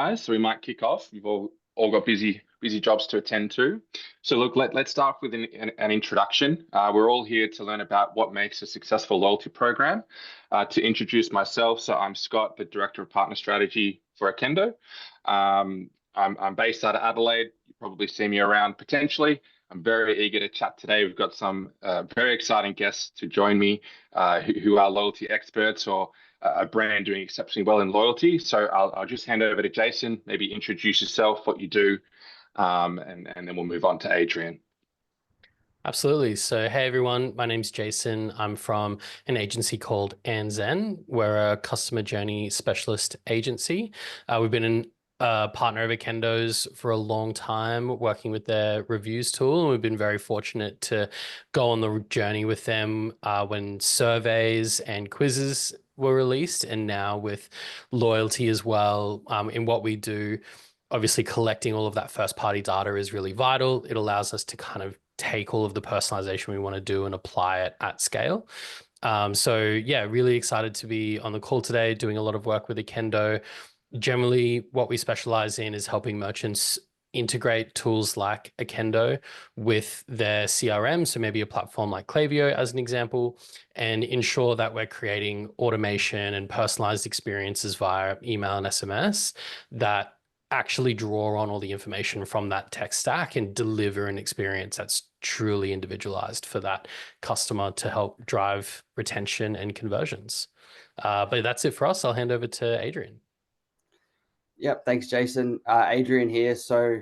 Guys, so we might kick off. You've all got busy jobs to attend to. So look, let's start with an introduction. We're all here to learn about what makes a successful loyalty program. To introduce myself, so I'm Scott, the Director of Partner Strategy for Okendo. I'm based out of Adelaide. You probably see me around potentially. I'm very eager to chat today. We've got some very exciting guests to join me who are loyalty experts or a brand doing exceptionally well in loyalty. So I'll just hand over to Jason, maybe introduce yourself, what you do, and then we'll move on to Adrian. Absolutely. So, hey everyone, my name's Jason. I'm from an agency called ANZen. We're a customer journey specialist agency. We've been a partner of Okendo's for a long time, working with their reviews tool. And we've been very fortunate to go on the journey with them when surveys and quizzes were released, and now with loyalty as well. In what we do, obviously collecting all of that first party data is really vital. It allows us to kind of take all of the personalization we want to do and apply it at scale. So yeah, really excited to be on the call today, doing a lot of work with Okendo. Generally, what we specialize in is helping merchants integrate tools like Okendo with their CRM, so maybe a platform like Klaviyo as an example, and ensure that we're creating automation and personalized experiences via email and SMS that actually draw on all the information from that tech stack and deliver an experience that's truly individualized for that customer to help drive retention and conversions. But that's it for us. I'll hand over to Adrian. Yep, thanks, Jason. Adrian here. So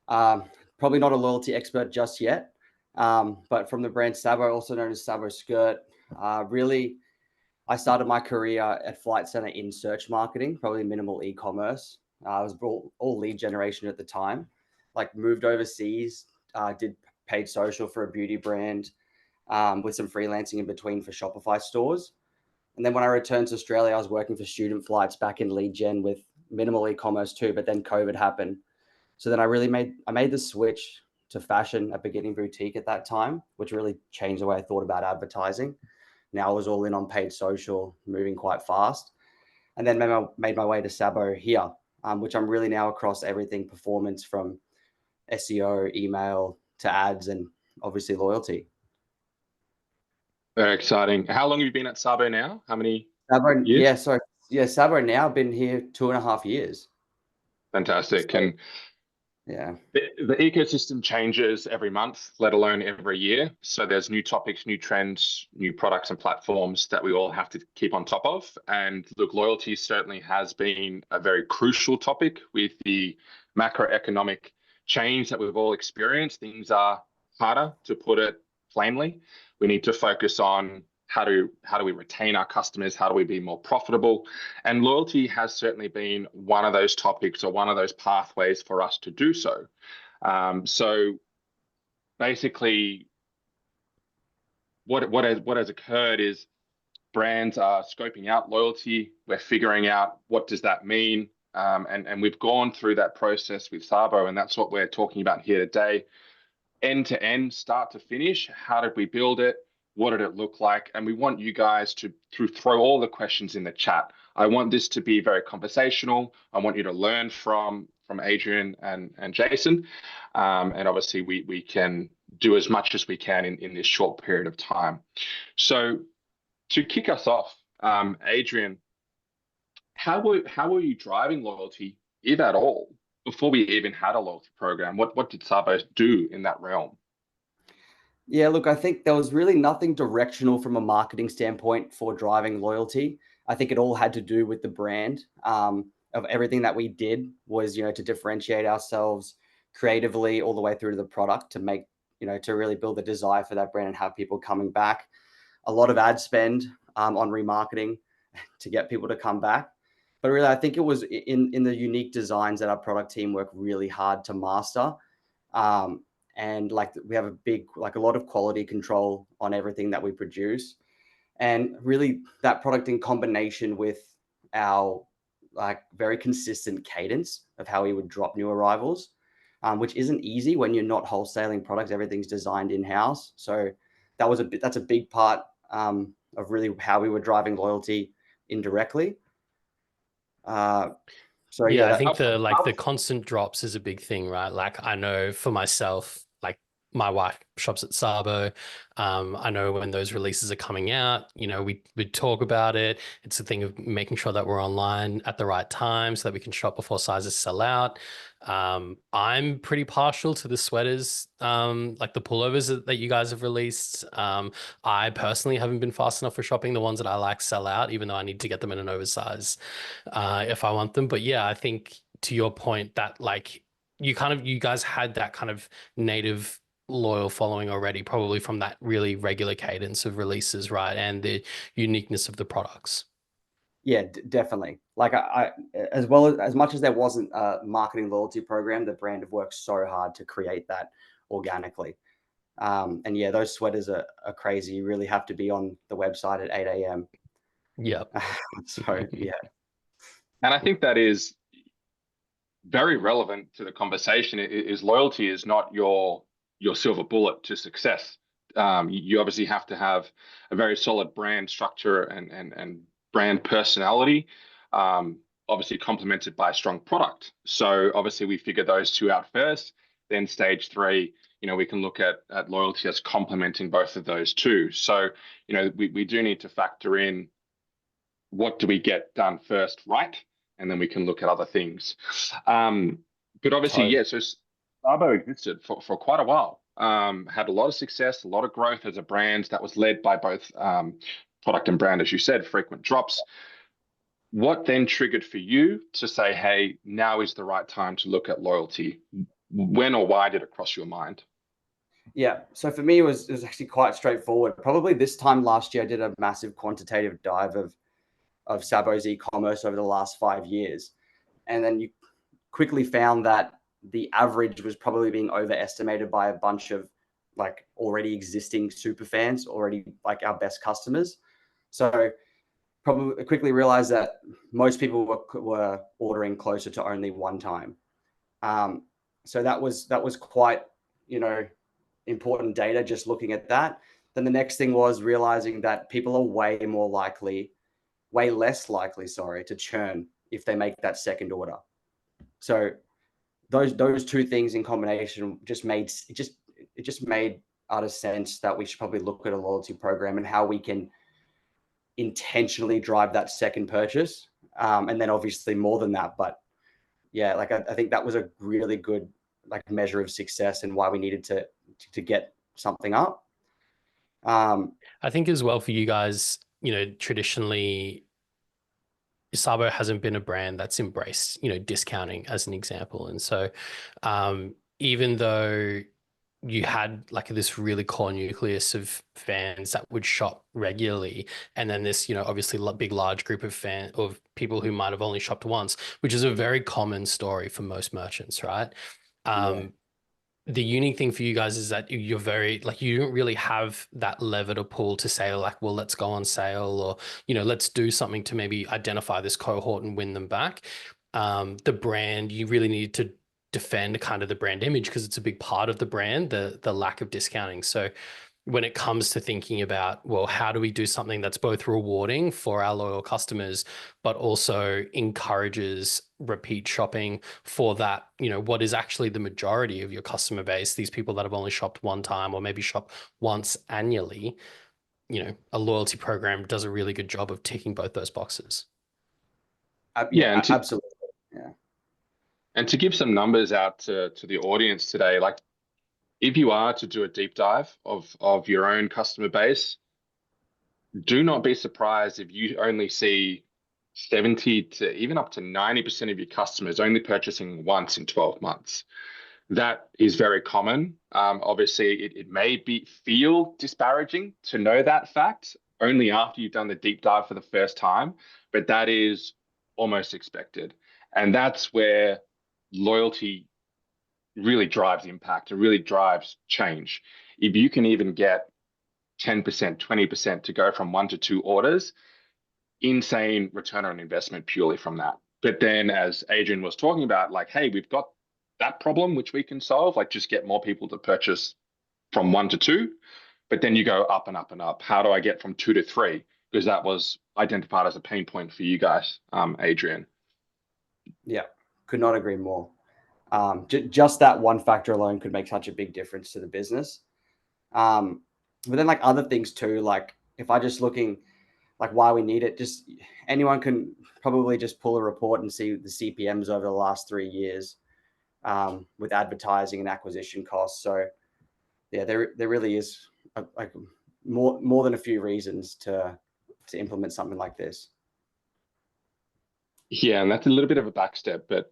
probably not a loyalty expert just yet, but from the brand SABO, also known as SABO Skirt. Really, I started my career at Flight Centre in search marketing, probably minimal e-commerce. I was all lead generation at the time, like moved overseas, did paid social for a beauty brand with some freelancing in between for Shopify stores. And then when I returned to Australia, I was working for student flights back in lead gen with minimal e-commerce too, but then COVID happened. So then I made the switch to fashion at Beginning Boutique at that time, which really changed the way I thought about advertising. Now I was all in on paid social, moving quite fast. And then made my way to SABO here, which I'm really now across everything performance from SEO, email to ads, and obviously loyalty. Very exciting. How long have you been at SABO now? How many SABO, years? SABO now been here 2.5 years. Fantastic. So, and yeah, the ecosystem changes every month, let alone every year. So there's new topics, new trends, new products and platforms that we all have to keep on top of. And look, loyalty certainly has been a very crucial topic with the macroeconomic change that we've all experienced. Things are harder, to put it plainly. We need to focus on how do we retain our customers? How do we be more profitable? And loyalty has certainly been one of those topics or one of those pathways for us to do so. So basically, what has occurred is brands are scoping out loyalty. We're figuring out what does that mean, and we've gone through that process with SABO, and that's what we're talking about here today. End to end, start to finish. How did we build it? What did it look like? And we want you guys to throw all the questions in the chat. I want this to be very conversational. I want you to learn from Adrian and Jason. And obviously we can do as much as we can in this short period of time. So to kick us off, Adrian, how were you driving loyalty, if at all, before we even had a loyalty program? What did SABO do in that realm? Yeah, look, I think there was really nothing directional from a marketing standpoint for driving loyalty. I think it all had to do with the brand. Of everything that we did was, to differentiate ourselves creatively all the way through to the product to make, to really build the desire for that brand and have people coming back. A lot of ad spend on remarketing to get people to come back. But really, I think it was in the unique designs that our product team worked really hard to master. And we have a lot of quality control on everything that we produce. And really that product in combination with our very consistent cadence of how we would drop new arrivals, which isn't easy when you're not wholesaling products. Everything's designed in-house. So that's a big part of really how we were driving loyalty indirectly. So Yeah, I that think the Up- the constant drops is a big thing, right? Like I know for myself, like my wife shops at SABO. I know when those releases are coming out, we talk about it. It's a thing of making sure that we're online at the right time so that we can shop before sizes sell out. I'm pretty partial to the sweaters, like the pullovers that you guys have released. I personally haven't been fast enough for shopping. The ones that I like sell out, even though I need to get them in an oversize if I want them. But yeah, I think to your point that like you guys had that kind of native loyal following already, probably from that really regular cadence of releases, right? And the uniqueness of the products. Yeah, definitely. Like as well as much as there wasn't a marketing loyalty program, the brand have worked so hard to create that organically. And yeah, those sweaters are crazy. You really have to be on the website at 8 a.m. Yep. So yeah, And I think that is very relevant to the conversation. Is loyalty is not your silver bullet to success. You obviously have to have a very solid brand structure and brand personality, obviously complemented by a strong product. So obviously we figure those two out first. Then stage three, we can look at loyalty as complementing both of those two. So we do need to factor in what do we get done first, right? And then we can look at other things. But obviously, totally. yeah, so SABO existed for quite a while, had a lot of success, a lot of growth as a brand that was led by both product and brand, as you said, frequent drops. What then triggered for you to say, hey, now is the right time to look at loyalty? When or why did it cross your mind? Yeah. So for me, it was actually quite straightforward. Probably this time last year, I did a massive quantitative dive of SABO's e-commerce over the last 5 years, and then you quickly found that the average was probably being overestimated by a bunch of like already existing super fans, already like our best customers. So probably quickly realized that most people were ordering closer to only one time. So that was quite, important data just looking at that. Then the next thing was realizing that people are way less likely, sorry, to churn if they make that second order. So those two things in combination just made utter sense that we should probably look at a loyalty program and how we can intentionally drive that second purchase. And then obviously more than that, but yeah, like I think that was a really good like measure of success and why we needed to get something up. I think as well for you guys, traditionally SABO hasn't been a brand that's embraced, discounting as an example. And so even though you had like this really core nucleus of fans that would shop regularly, and then this, obviously big, large group of people who might have only shopped once, which is a very common story for most merchants, right? Yeah. The unique thing for you guys is that you're very like you don't really have that lever to pull to say like, well, let's go on sale or let's do something to maybe identify this cohort and win them back. The brand, you really need to defend kind of the brand image because it's a big part of the brand, the lack of discounting. So when it comes to thinking about, well, how do we do something that's both rewarding for our loyal customers, but also encourages repeat shopping for that, what is actually the majority of your customer base, these people that have only shopped one time or maybe shop once annually, a loyalty program does a really good job of ticking both those boxes. Yeah, Absolutely. Yeah. and to give some numbers out to the audience today, like if you are to do a deep dive of your own customer base, do not be surprised if you only see 70 to even up to 90% of your customers only purchasing once in 12 months. That is very common. Obviously, it may feel disparaging to know that fact only after you've done the deep dive for the first time, but that is almost expected. And that's where loyalty really drives impact. It really drives change. If you can even get 10%, 20% to go from 1 to 2 orders, insane return on investment purely from that. But then as Adrian was talking about, like, hey, we've got that problem which we can solve, like just get more people to purchase from 1 to 2. But then you go up and up and up. How do I get from 2 to 3? Because that was identified as a pain point for you guys, Adrian. Yeah, could not agree more. Just that one factor alone could make such a big difference to the business. But then like other things too, like if I just looking like why we need it, just anyone can probably just pull a report and see the CPMs over the last 3 years with advertising and acquisition costs. So yeah, there really is like more than a few reasons to implement something like this. Yeah, and that's a little bit of a backstep, but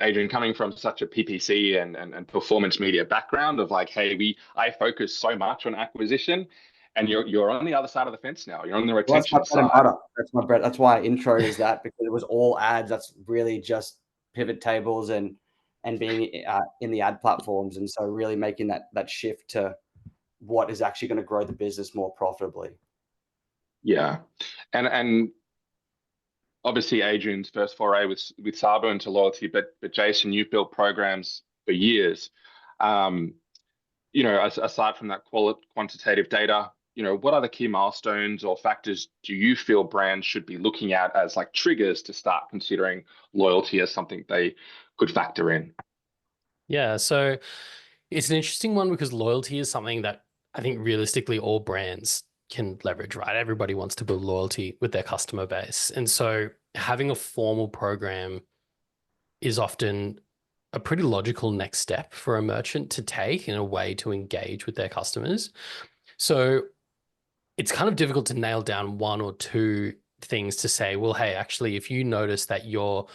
Adrian, coming from such a PPC and performance media background of like, hey, I focus so much on acquisition, and you're on the other side of the fence now. You're on the retention side. That's my bread. That's why I introed as that, because it was all ads. That's really just pivot tables and being in the ad platforms, and so really making that shift to what is actually going to grow the business more profitably. Yeah, and obviously Adrian's first foray with SABO into loyalty, but Jason, you've built programs for years. Aside from that quantitative data, what other key milestones or factors do you feel brands should be looking at as like triggers to start considering loyalty as something they could factor in? Yeah, so it's an interesting one because loyalty is something that I think realistically all brands can leverage, right? Everybody wants to build loyalty with their customer base. And so having a formal program is often a pretty logical next step for a merchant to take in a way to engage with their customers. So it's kind of difficult to nail down one or two things to say, well, hey, actually, if you notice that your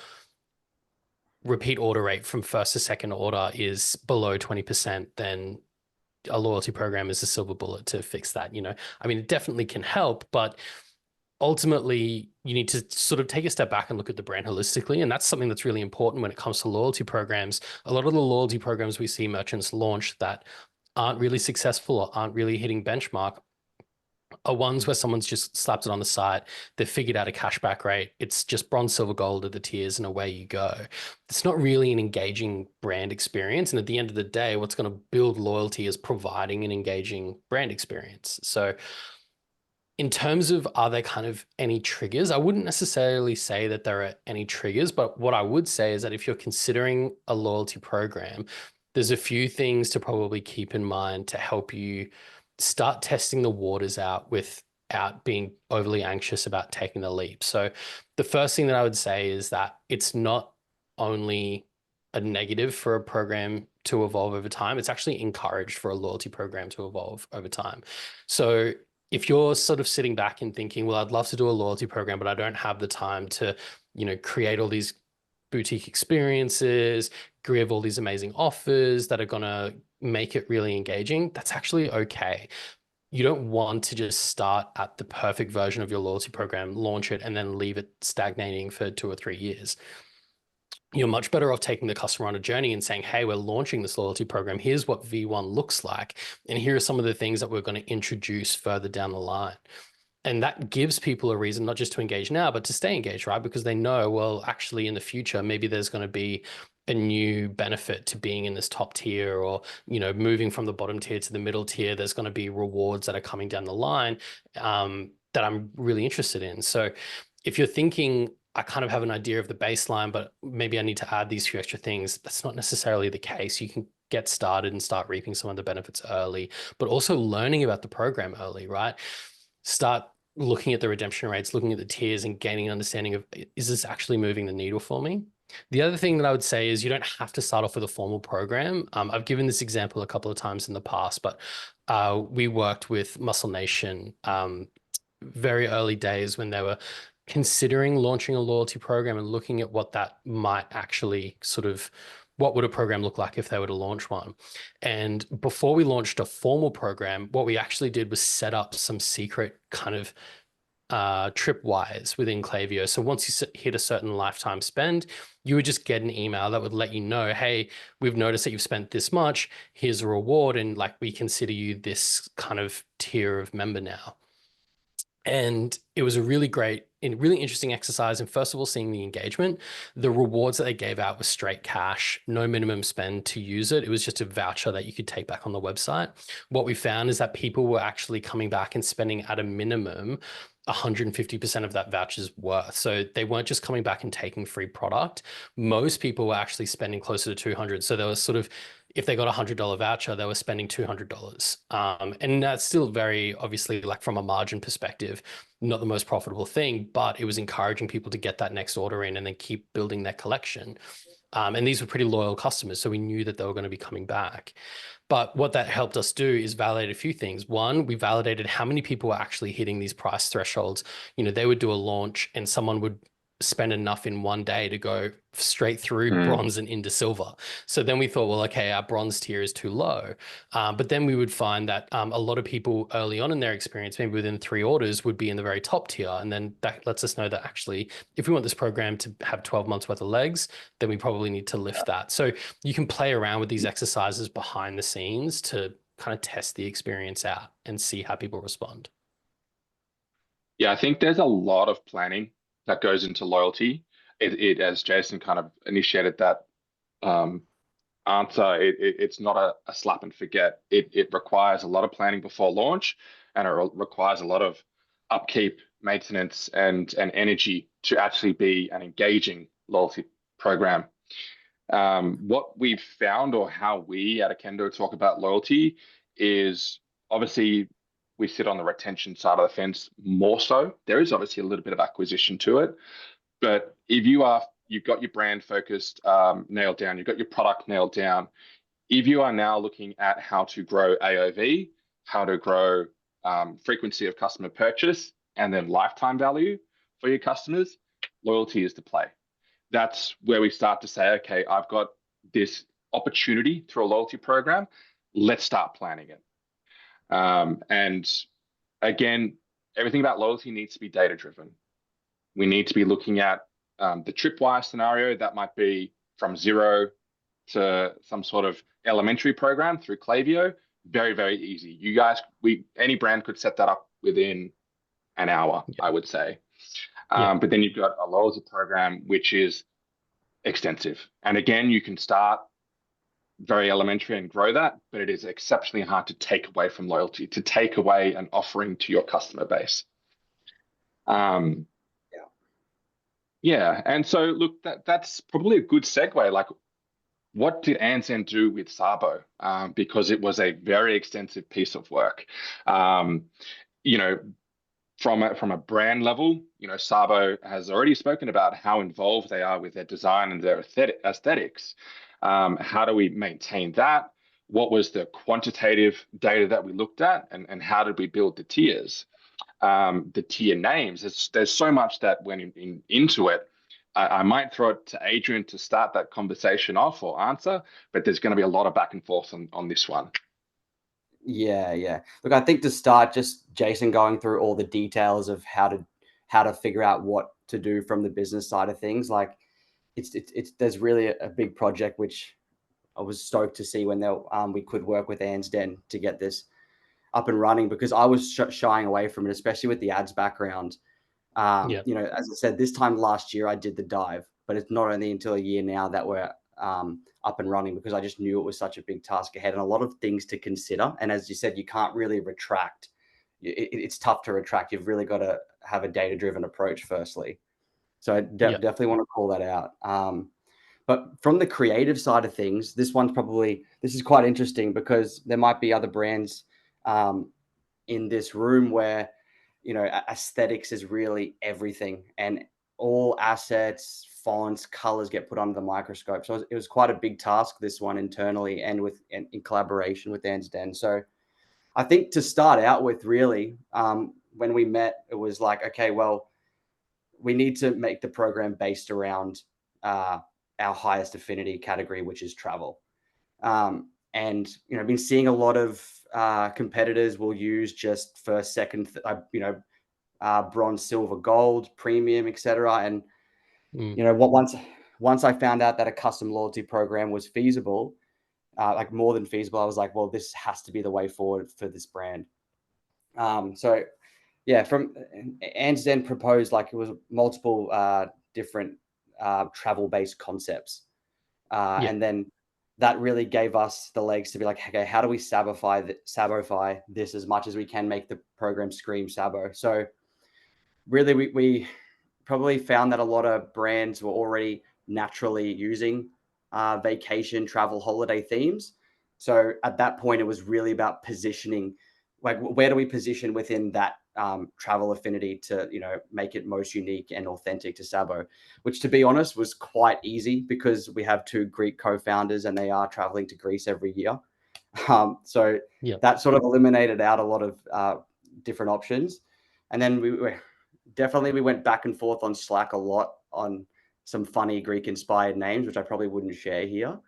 repeat order rate from first to second order is below 20%, then a loyalty program is a silver bullet to fix that. I mean, it definitely can help, but ultimately you need to sort of take a step back and look at the brand holistically. And that's something that's really important when it comes to loyalty programs. A lot of the loyalty programs we see merchants launch that aren't really successful or aren't really hitting benchmark are ones where someone's just slapped it on the site. They've figured out a cashback rate. It's just bronze, silver, gold are the tiers and away you go. It's not really an engaging brand experience. And at the end of the day, what's going to build loyalty is providing an engaging brand experience. So in terms of, are there kind of any triggers? I wouldn't necessarily say that there are any triggers, but what I would say is that if you're considering a loyalty program, there's a few things to probably keep in mind to help you start testing the waters out without being overly anxious about taking the leap. So the first thing that I would say is that it's not only a negative for a program to evolve over time, it's actually encouraged for a loyalty program to evolve over time. So if you're sort of sitting back and thinking, well, I'd love to do a loyalty program, but I don't have the time to, create all these boutique experiences, give all these amazing offers that are going to make it really engaging, that's actually okay. You don't want to just start at the perfect version of your loyalty program, launch it, and then leave it stagnating for 2 or 3 years. You're much better off taking the customer on a journey and saying, hey, we're launching this loyalty program. Here's what V1 looks like. And here are some of the things that we're going to introduce further down the line. And that gives people a reason not just to engage now, but to stay engaged, right? Because they know, well, actually in the future, maybe there's going to be a new benefit to being in this top tier, or, moving from the bottom tier to the middle tier. There's going to be rewards that are coming down the line that I'm really interested in. So if you're thinking, I kind of have an idea of the baseline, but maybe I need to add these few extra things, that's not necessarily the case. You can get started and start reaping some of the benefits early, but also learning about the program early, right? Start looking at the redemption rates, looking at the tiers, and gaining an understanding of, is this actually moving the needle for me? The other thing that I would say is you don't have to start off with a formal program. I've given this example a couple of times in the past, but we worked with Muscle Nation very early days when they were considering launching a loyalty program and looking at what that might actually what would a program look like if they were to launch one. And before we launched a formal program, what we actually did was set up some secret kind of tripwires within Klaviyo. So once you hit a certain lifetime spend, you would just get an email that would let you know, hey, we've noticed that you've spent this much, here's a reward, and like we consider you this kind of tier of member now. And it was a really great and really interesting exercise. And first of all, seeing the engagement, the rewards that they gave out was straight cash, no minimum spend to use it. It was just a voucher that you could take back on the website. What we found is that people were actually coming back and spending at a minimum 150% of that voucher's worth. So they weren't just coming back and taking free product. Most people were actually spending closer to 200. So there was sort of, if they got a $100 voucher, they were spending $200. And that's still very, obviously, like from a margin perspective, not the most profitable thing, but it was encouraging people to get that next order in and then keep building their collection. And these were pretty loyal customers, so we knew that they were going to be coming back. But what that helped us do is validate a few things. One, we validated how many people were actually hitting these price thresholds. You know, they would do a launch and someone would spend enough in one day to go straight through bronze and into silver. So then we thought, well, okay, our bronze tier is too low. But then we would find that a lot of people early on in their experience, maybe within 3 orders, would be in the very top tier. And then that lets us know that actually, if we want this program to have 12 months worth of legs, then we probably need to lift that. So you can play around with these exercises behind the scenes to kind of test the experience out and see how people respond. Yeah, I think there's a lot of planning that goes into loyalty. As Jason kind of initiated that answer, it's not a slap and forget. It requires a lot of planning before launch, and it requires a lot of upkeep, maintenance, and energy to actually be an engaging loyalty program. What we've found, or how we at Okendo talk about loyalty, is obviously we sit on the retention side of the fence more so. There is obviously a little bit of acquisition to it, but if you've got your brand focused nailed down, you've got your product nailed down. If you are now looking at how to grow AOV, how to grow frequency of customer purchase, and then lifetime value for your customers, loyalty is the play. That's where we start to say, okay, I've got this opportunity through a loyalty program. Let's start planning it. And again, everything about loyalty needs to be data driven. We need to be looking at the tripwire scenario. That might be from 0 to some sort of elementary program through Klaviyo. Very, very easy. You guys, any brand could set that up within an hour, I would say. But then you've got a loyalty program, which is extensive. And again, you can start very elementary and grow that, but it is exceptionally hard to take away from loyalty, to take away an offering to your customer base. Yeah. And so look, that's probably a good segue. Like, what did ANZ do with SABO? Because it was a very extensive piece of work. You know, from a brand level, you know, SABO has already spoken about how involved they are with their design and their aesthetics. How do we maintain that? What was the quantitative data that we looked at, and how did we build the tiers? The tier names. There's so much that went into it. I might throw it to Adrian to start that conversation off or answer, but there's going to be a lot of back and forth on this one. Yeah. Look, I think to start, just Jason going through all the details of how to figure out what to do from the business side of things. Like, it's there's really a big project which I was stoked to see when we could work with ANZ to get this up and running, because I was shying away from it, especially with the ads background. You know, as I said, this time last year I did the dive, but it's not only until a year now that we're up and running, because I just knew it was such a big task ahead and a lot of things to consider. And as you said, you can't really retract. It's tough to retract. You've really got to have a data-driven approach firstly. So I definitely want to call that out. But from the creative side of things, this is quite interesting, because there might be other brands in this room where, you know, aesthetics is really everything, and all assets, fonts, colors get put under the microscope. So it was quite a big task, this one, internally and in collaboration with ANZ. So I think to start out with, really, when we met, it was like, okay, well, we need to make the program based around our highest affinity category, which is travel. And, you know, I've been seeing a lot of competitors will use just first, second, bronze, silver, gold, premium, etc. And you know, once I found out that a custom loyalty program was feasible, like more than feasible, I was like, well, this has to be the way forward for this brand. So yeah, from ANZ proposed, like, it was multiple different travel-based concepts, and then that really gave us the legs to be like, okay, how do we sabofy this as much as we can, make the program scream Sabo? So really, we probably found that a lot of brands were already naturally using vacation, travel, holiday themes. So at that point, it was really about positioning, like where do we position within that travel affinity to, make it most unique and authentic to SABO, which to be honest was quite easy because we have two Greek co-founders and they are traveling to Greece every year. So that sort of eliminated out a lot of different options. And then we went back and forth on Slack a lot on some funny Greek inspired names, which I probably wouldn't share here.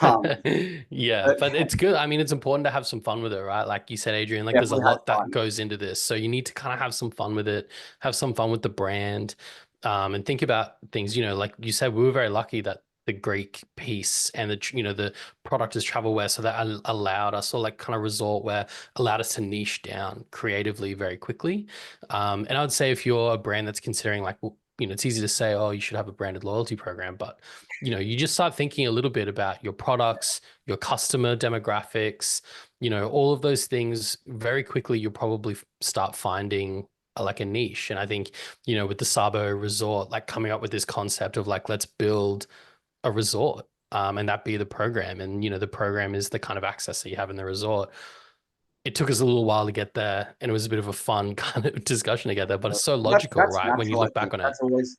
But it's good. I mean, it's important to have some fun with it, right? Like you said, Adrian, like there's a lot that goes into this. So you need to kind of have some fun with it, have some fun with the brand, and think about things, like you said, we were very lucky that the Greek piece and the product is travel wear. So that allowed us, or like kind of resort wear, allowed us to niche down creatively very quickly. And I would say if you're a brand that's considering like, it's easy to say, oh, you should have a branded loyalty program, but you just start thinking a little bit about your products, your customer demographics, all of those things. Very quickly, you'll probably start finding like a niche. And I think, with the SABO resort, like coming up with this concept of like, let's build a resort, and that be the program. And, the program is the kind of access that you have in the resort. It took us a little while to get there, and it was a bit of a fun kind of discussion to get there, but it's so logical, that's right? Natural, when you look back on it, it's always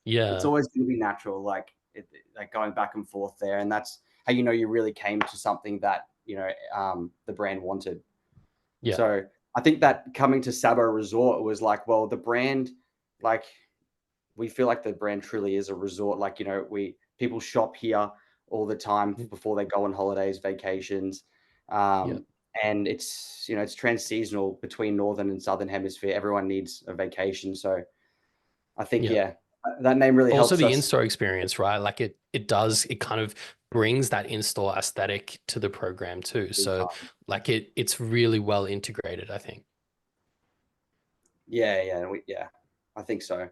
going to be natural, like going back and forth there. And that's how, you really came to something that, the brand wanted. Yeah. So I think that coming to SABO Resort was like, well, the brand, like we feel like the brand truly is a resort. Like, people shop here all the time before they go on holidays, vacations. And it's, it's trans-seasonal between Northern and Southern Hemisphere. Everyone needs a vacation. So I think, that name really helps us. Also the in-store experience, right? Like it kind of brings that in-store aesthetic to the program too. So like it's really well integrated, I think. Yeah, I think so.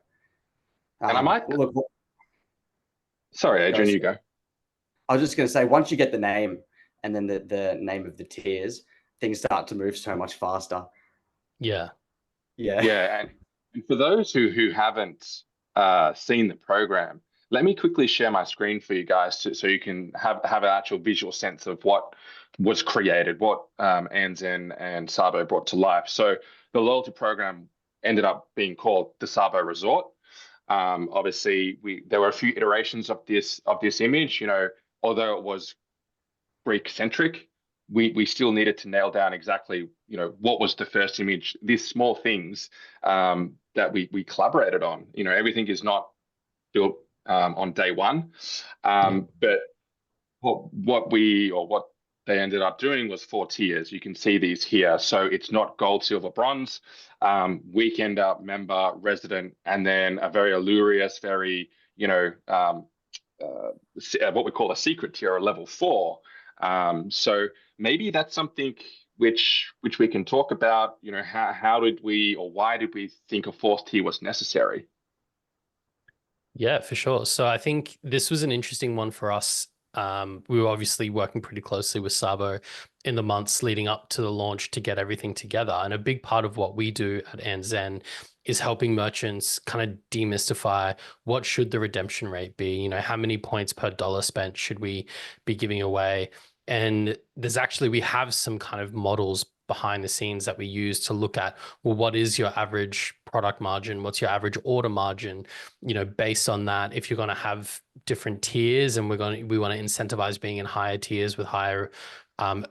And I might look. Sorry, Adrian, you go. I was just going to say, once you get the name and then the name of the tiers, things start to move so much faster. Yeah. And for those who haven't seen the program, let me quickly share my screen for you guys so you can have an actual visual sense of what was created, what Anzen and SABO brought to life. So the loyalty program ended up being called the SABO Resort. Obviously, there were a few iterations of this image. Although it was Greek centric, we still needed to nail down exactly what was the first image. These small things that we collaborated on. Everything is not built on day one, but what they ended up doing was 4 tiers. You can see these here. So it's not gold, silver, bronze, weekender, member, resident, and then a very allurious, very, what we call a secret tier, or level 4. So maybe that's something which we can talk about. How did we, or why did we think a 4th tier was necessary? Yeah, for sure. So I think this was an interesting one for us. We were obviously working pretty closely with SABO in the months leading up to the launch to get everything together. And a big part of what we do at Anzen is helping merchants kind of demystify what should the redemption rate be? How many points per dollar spent should we be giving away? And we have some kind of models behind the scenes that we use to look at, well, what is your average product margin? What's your average order margin? Based on that, if you're going to have different tiers and we want to incentivize being in higher tiers with higher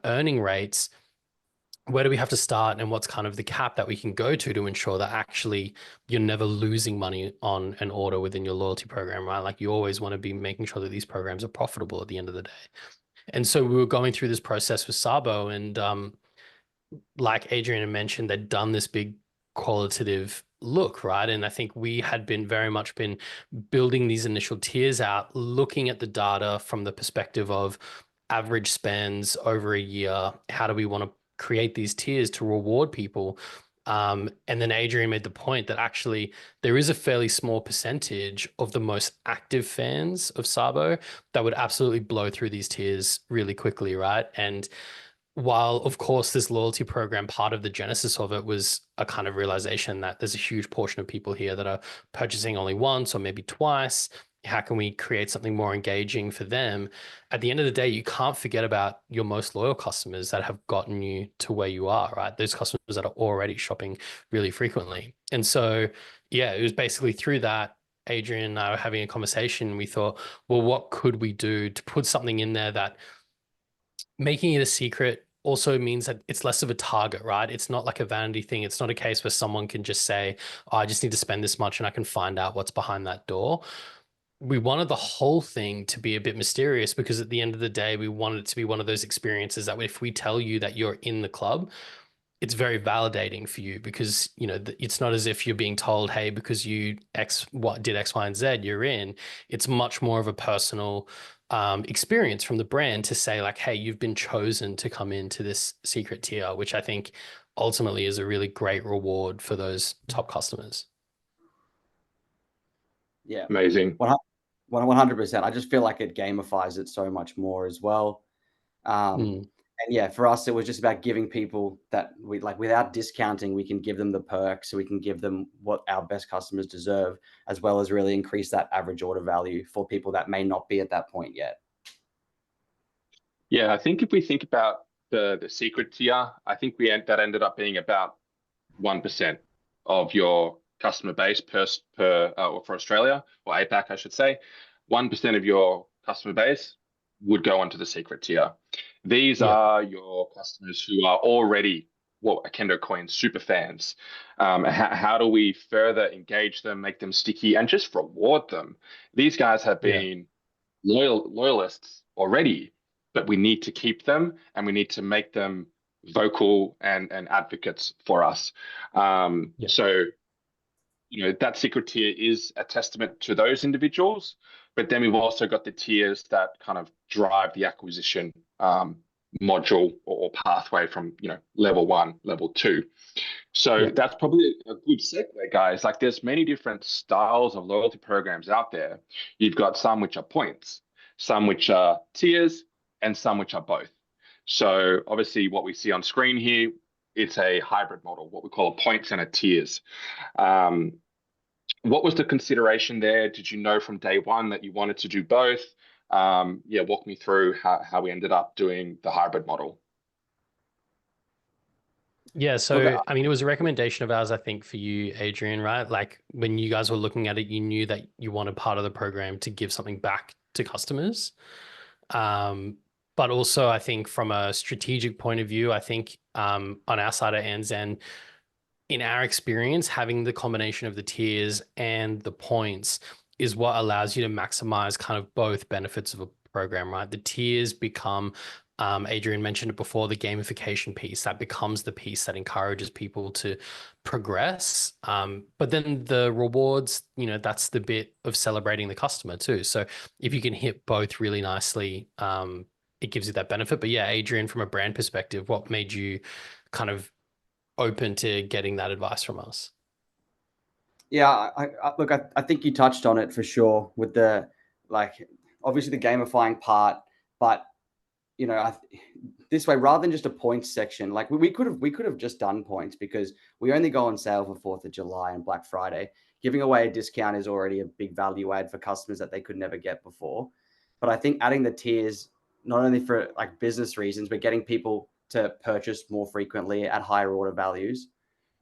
earning rates, where do we have to start, and what's kind of the cap that we can go to ensure that actually you're never losing money on an order within your loyalty program, right? Like you always want to be making sure that these programs are profitable at the end of the day. And so we were going through this process with SABO, and like Adrian had mentioned, they'd done this big qualitative look, right? And I think we had been building these initial tiers out, looking at the data from the perspective of average spends over a year. How do we want to create these tiers to reward people? And then Adrian made the point that actually there is a fairly small percentage of the most active fans of SABO that would absolutely blow through these tiers really quickly, right? And while of course this loyalty program, part of the genesis of it was a kind of realization that there's a huge portion of people here that are purchasing only once or maybe twice. How can we create something more engaging for them? At the end of the day, you can't forget about your most loyal customers that have gotten you to where you are, right? Those customers that are already shopping really frequently. And so, yeah, it was basically through that, Adrian and I were having a conversation. We thought, well, what could we do to put something in there that making it a secret also means that it's less of a target, right? It's not like a vanity thing. It's not a case where someone can just say, oh, I just need to spend this much and I can find out what's behind that door. We wanted the whole thing to be a bit mysterious because at the end of the day, we wanted it to be one of those experiences that if we tell you that you're in the club, it's very validating for you because, you know, it's not as if you're being told, hey, because you did X, Y, and Z, you're in. It's much more of a personal experience from the brand to say like, hey, you've been chosen to come into this secret tier, which I think ultimately is a really great reward for those top customers. Yeah. Amazing. 100%. I just feel like it gamifies it so much more as well. And yeah, for us, it was just about giving people that we like without discounting, we can give them the perks, so we can give them what our best customers deserve, as well as really increase that average order value for people that may not be at that point yet. Yeah, I think if we think about the secret tier, I think that ended up being about 1% of your customer base or for Australia or APAC, I should say. 1% of your customer base would go onto the secret tier. These are your customers who are already what Okendo coins super fans. How do we further engage them, make them sticky, and just reward them? These guys have been loyalists already, but we need to keep them and we need to make them vocal and advocates for us. So, you know, that secret tier is a testament to those individuals, but then we've also got the tiers that kind of drive the acquisition module or pathway from, you know, level 1, level 2. So that's probably a good segue, guys. Like there's many different styles of loyalty programs out there. You've got some which are points, some which are tiers, and some which are both. So obviously what we see on screen here, it's a hybrid model, what we call a points and a tiers. What was the consideration there? Did you know from day one that you wanted to do both? Walk me through how we ended up doing the hybrid model. Yeah, so I mean, it was a recommendation of ours, I think, for you, Adrian, right? Like when you guys were looking at it, you knew that you wanted part of the program to give something back to customers. But also, I think from a strategic point of view, I think on our side at ANZN, in our experience, having the combination of the tiers and the points is what allows you to maximize kind of both benefits of a program, right? The tiers become, Adrian mentioned it before, the gamification piece that becomes the piece that encourages people to progress. But then the rewards, you know, that's the bit of celebrating the customer too. So if you can hit both really nicely, it gives you that benefit. But yeah, Adrian, from a brand perspective, what made you kind of open to getting that advice from us? Yeah, look, I think you touched on it for sure with the, like, obviously the gamifying part, but you know, this way, rather than just a points section, like we could have just done points because we only go on sale for 4th of July and Black Friday. Giving away a discount is already a big value add for customers that they could never get before. But I think adding the tiers, not only for like business reasons, but getting people to purchase more frequently at higher order values.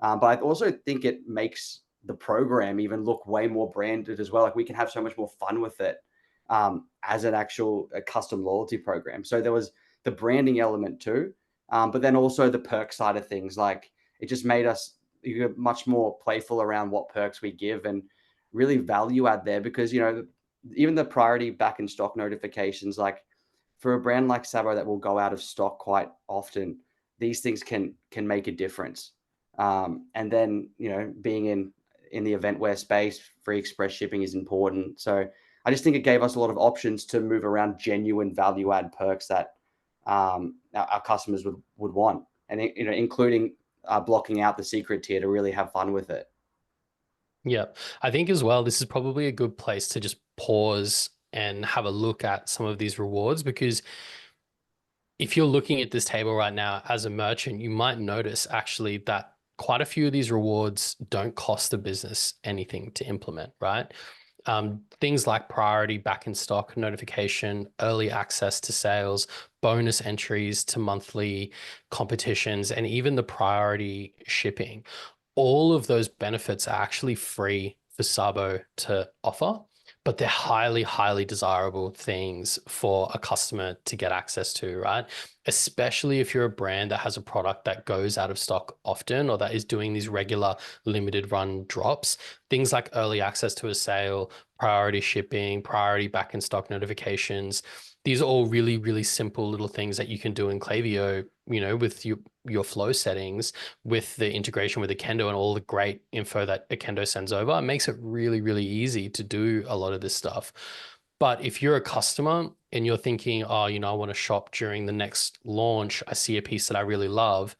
But I also think it makes the program even look way more branded as well. Like we can have so much more fun with it as an actual custom loyalty program. So there was the branding element too, but then also the perk side of things. Like it just made us much more playful around what perks we give and really value add there because, you know, even the priority back in stock notifications, like for a brand like SABO that will go out of stock quite often, these things can make a difference. And then, you know, being in the eventware space, free express shipping is important. So I just think it gave us a lot of options to move around genuine value add perks that our customers would want, and you know, including blocking out the secret tier to really have fun with it. Yeah, I think as well, this is probably a good place to just pause and have a look at some of these rewards because if you're looking at this table right now as a merchant, you might notice actually that quite a few of these rewards don't cost the business anything to implement, right? Things like priority back in stock notification, early access to sales, bonus entries to monthly competitions, and even the priority shipping. All of those benefits are actually free for SABO to offer, but they're highly, highly desirable things for a customer to get access to, right? Especially if you're a brand that has a product that goes out of stock often or that is doing these regular limited run drops. Things like early access to a sale, priority shipping, priority back in stock notifications. These are all really, really simple little things that you can do in Klaviyo, with your flow settings, with the integration with Okendo and all the great info that Okendo sends over. It makes it really, really easy to do a lot of this stuff. But if you're a customer and you're thinking, oh, I want to shop during the next launch, I see a piece that I really love,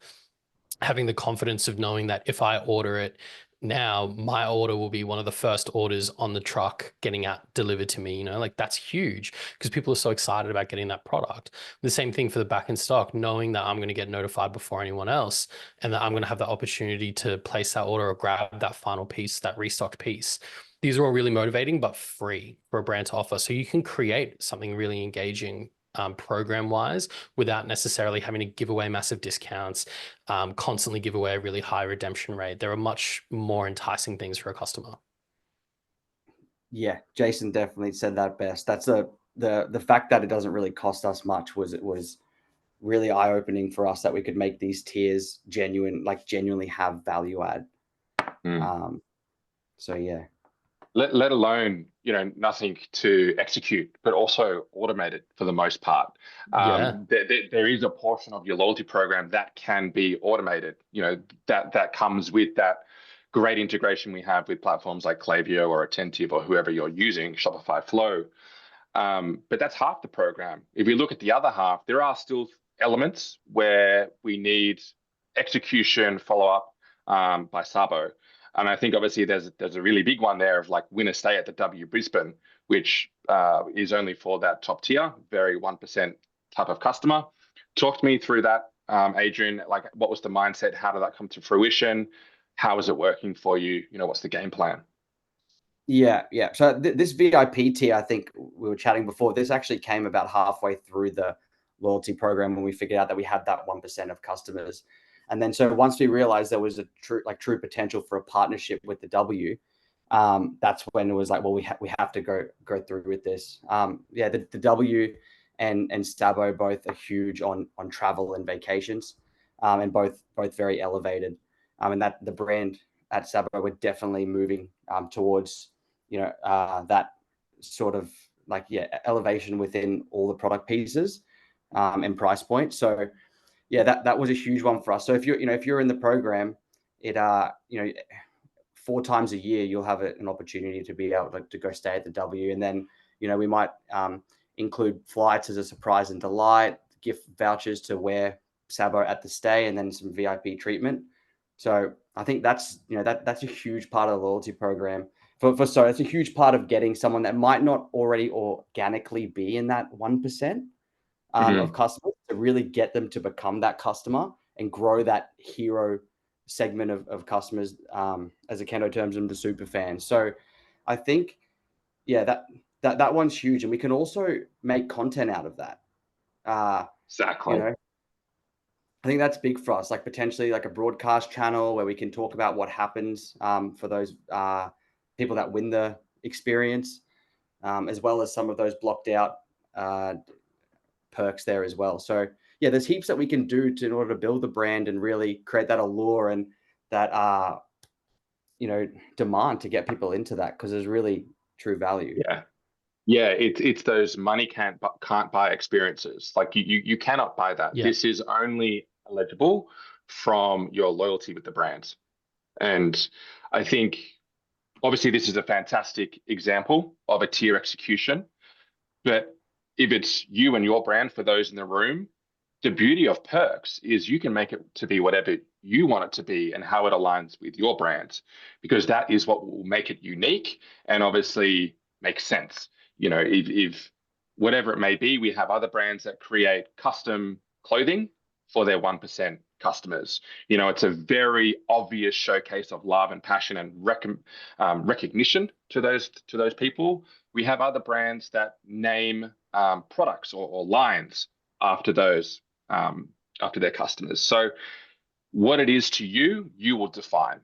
having the confidence of knowing that if I order it now, my order will be one of the first orders on the truck getting out delivered to me, like that's huge because people are so excited about getting that product. The same thing for the back in stock, knowing that I'm going to get notified before anyone else and that I'm going to have the opportunity to place that order or grab that final piece, that restocked piece. These are all really motivating, but free for a brand to offer. So you can create something really engaging program wise without necessarily having to give away massive discounts, constantly give away a really high redemption rate. There are much more enticing things for a customer. Yeah, Jason definitely said that best. That's the fact that it doesn't really cost us much was really eye-opening for us, that we could make these tiers genuinely have value add. So yeah. Let alone, nothing to execute, but also automate it for the most part. There is a portion of your loyalty program that can be automated, that comes with that great integration we have with platforms like Klaviyo or Attentive or whoever you're using, Shopify Flow. But that's half the program. If you look at the other half, there are still elements where we need execution follow-up by SABO. And I think obviously there's a really big one there of like win a stay at the W Brisbane, which is only for that top tier, very 1% type of customer. Talk to me through that, Adrian. Like, what was the mindset? How did that come to fruition? How is it working for you? What's the game plan? Yeah. So this VIP tier, I think we were chatting before, this actually came about halfway through the loyalty program when we figured out that we had that 1% of customers. And then so once we realized there was a true potential for a partnership with the W, that's when it was like, well, we have to go through with this. The W and SABO both are huge on travel and vacations, and both very elevated. And that the brand at SABO, we're definitely moving towards that sort of elevation within all the product pieces and price point. So yeah, that was a huge one for us. So if you're in the program, it 4 times a year you'll have an opportunity to be able to go stay at the W, and then we might include flights as a surprise and delight, gift vouchers to wear SABO at the stay, and then some VIP treatment. So I think that's that's a huge part of the loyalty program. It's a huge part of getting someone that might not already organically be in that 1% of customers, to really get them to become that customer and grow that hero segment of customers, as Okendo terms them, the super fans. So I think, that one's huge, and we can also make content out of that. Exactly. I think that's big for us, like potentially like a broadcast channel where we can talk about what happens for those people that win the experience, as well as some of those blocked out perks there as well. So yeah, there's heaps that we can do in order to build the brand and really create that allure and that demand to get people into that, because there's really true value. It's those money can't buy experiences. Like you cannot buy that. This is only eligible from your loyalty with the brands. And I think obviously this is a fantastic example of a tier execution, but if it's you and your brand, for those in the room, the beauty of perks is you can make it to be whatever you want it to be and how it aligns with your brand, because that is what will make it unique and obviously make sense. If whatever it may be, we have other brands that create custom clothing for their 1% customers. It's a very obvious showcase of love and passion and recognition to those people. We have other brands that name products or lines after those after their customers. So what it is to you, you will define.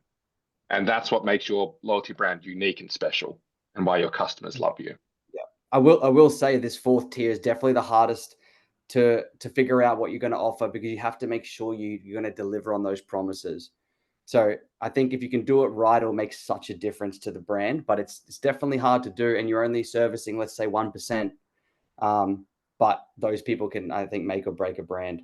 And that's what makes your loyalty brand unique and special, and why your customers love you. Yeah, I will say this fourth tier is definitely the hardest to figure out what you're going to offer, because you have to make sure you're going to deliver on those promises. So I think if you can do it right, it'll make such a difference to the brand. But it's definitely hard to do, and you're only servicing, let's say, 1%. But those people can, I think, make or break a brand.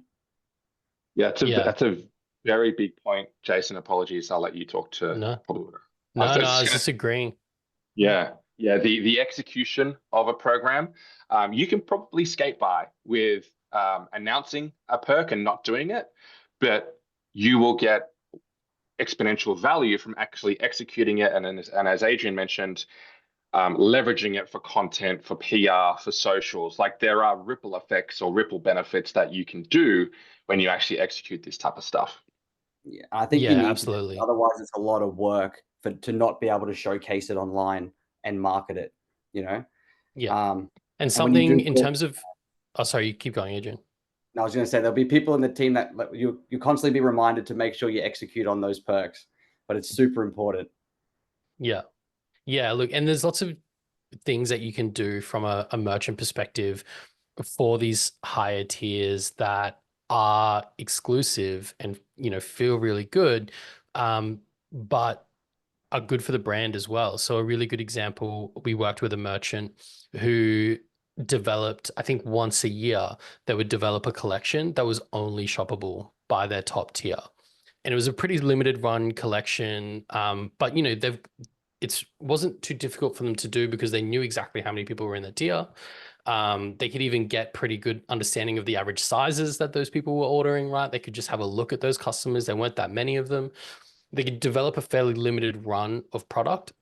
Yeah, that's a very big point, Jason. Apologies, I'll let you talk to. No, probably. I was just agreeing. Yeah, the execution of a program, you can probably skate by with announcing a perk and not doing it, but you will get exponential value from actually executing it, and as Adrian mentioned, leveraging it for content, for PR, for socials. Like, there are ripple effects or ripple benefits that you can do when you actually execute this type of stuff. Yeah, I think you need absolutely. to, otherwise it's a lot of work to not be able to showcase it online and market it, Yeah. And something in terms of, oh, sorry, you keep going, Adrian. I was going to say, there'll be people in the team that you constantly be reminded to make sure you execute on those perks, but it's super important. Yeah. Yeah, look, and there's lots of things that you can do from a merchant perspective for these higher tiers that are exclusive and, feel really good, but are good for the brand as well. So a really good example, we worked with a merchant who developed, I think once a year, they would develop a collection that was only shoppable by their top tier. And it was a pretty limited run collection. But it wasn't too difficult for them to do, because they knew exactly how many people were in the tier. They could even get pretty good understanding of the average sizes that those people were ordering, right? They could just have a look at those customers. There weren't that many of them. They could develop a fairly limited run of product,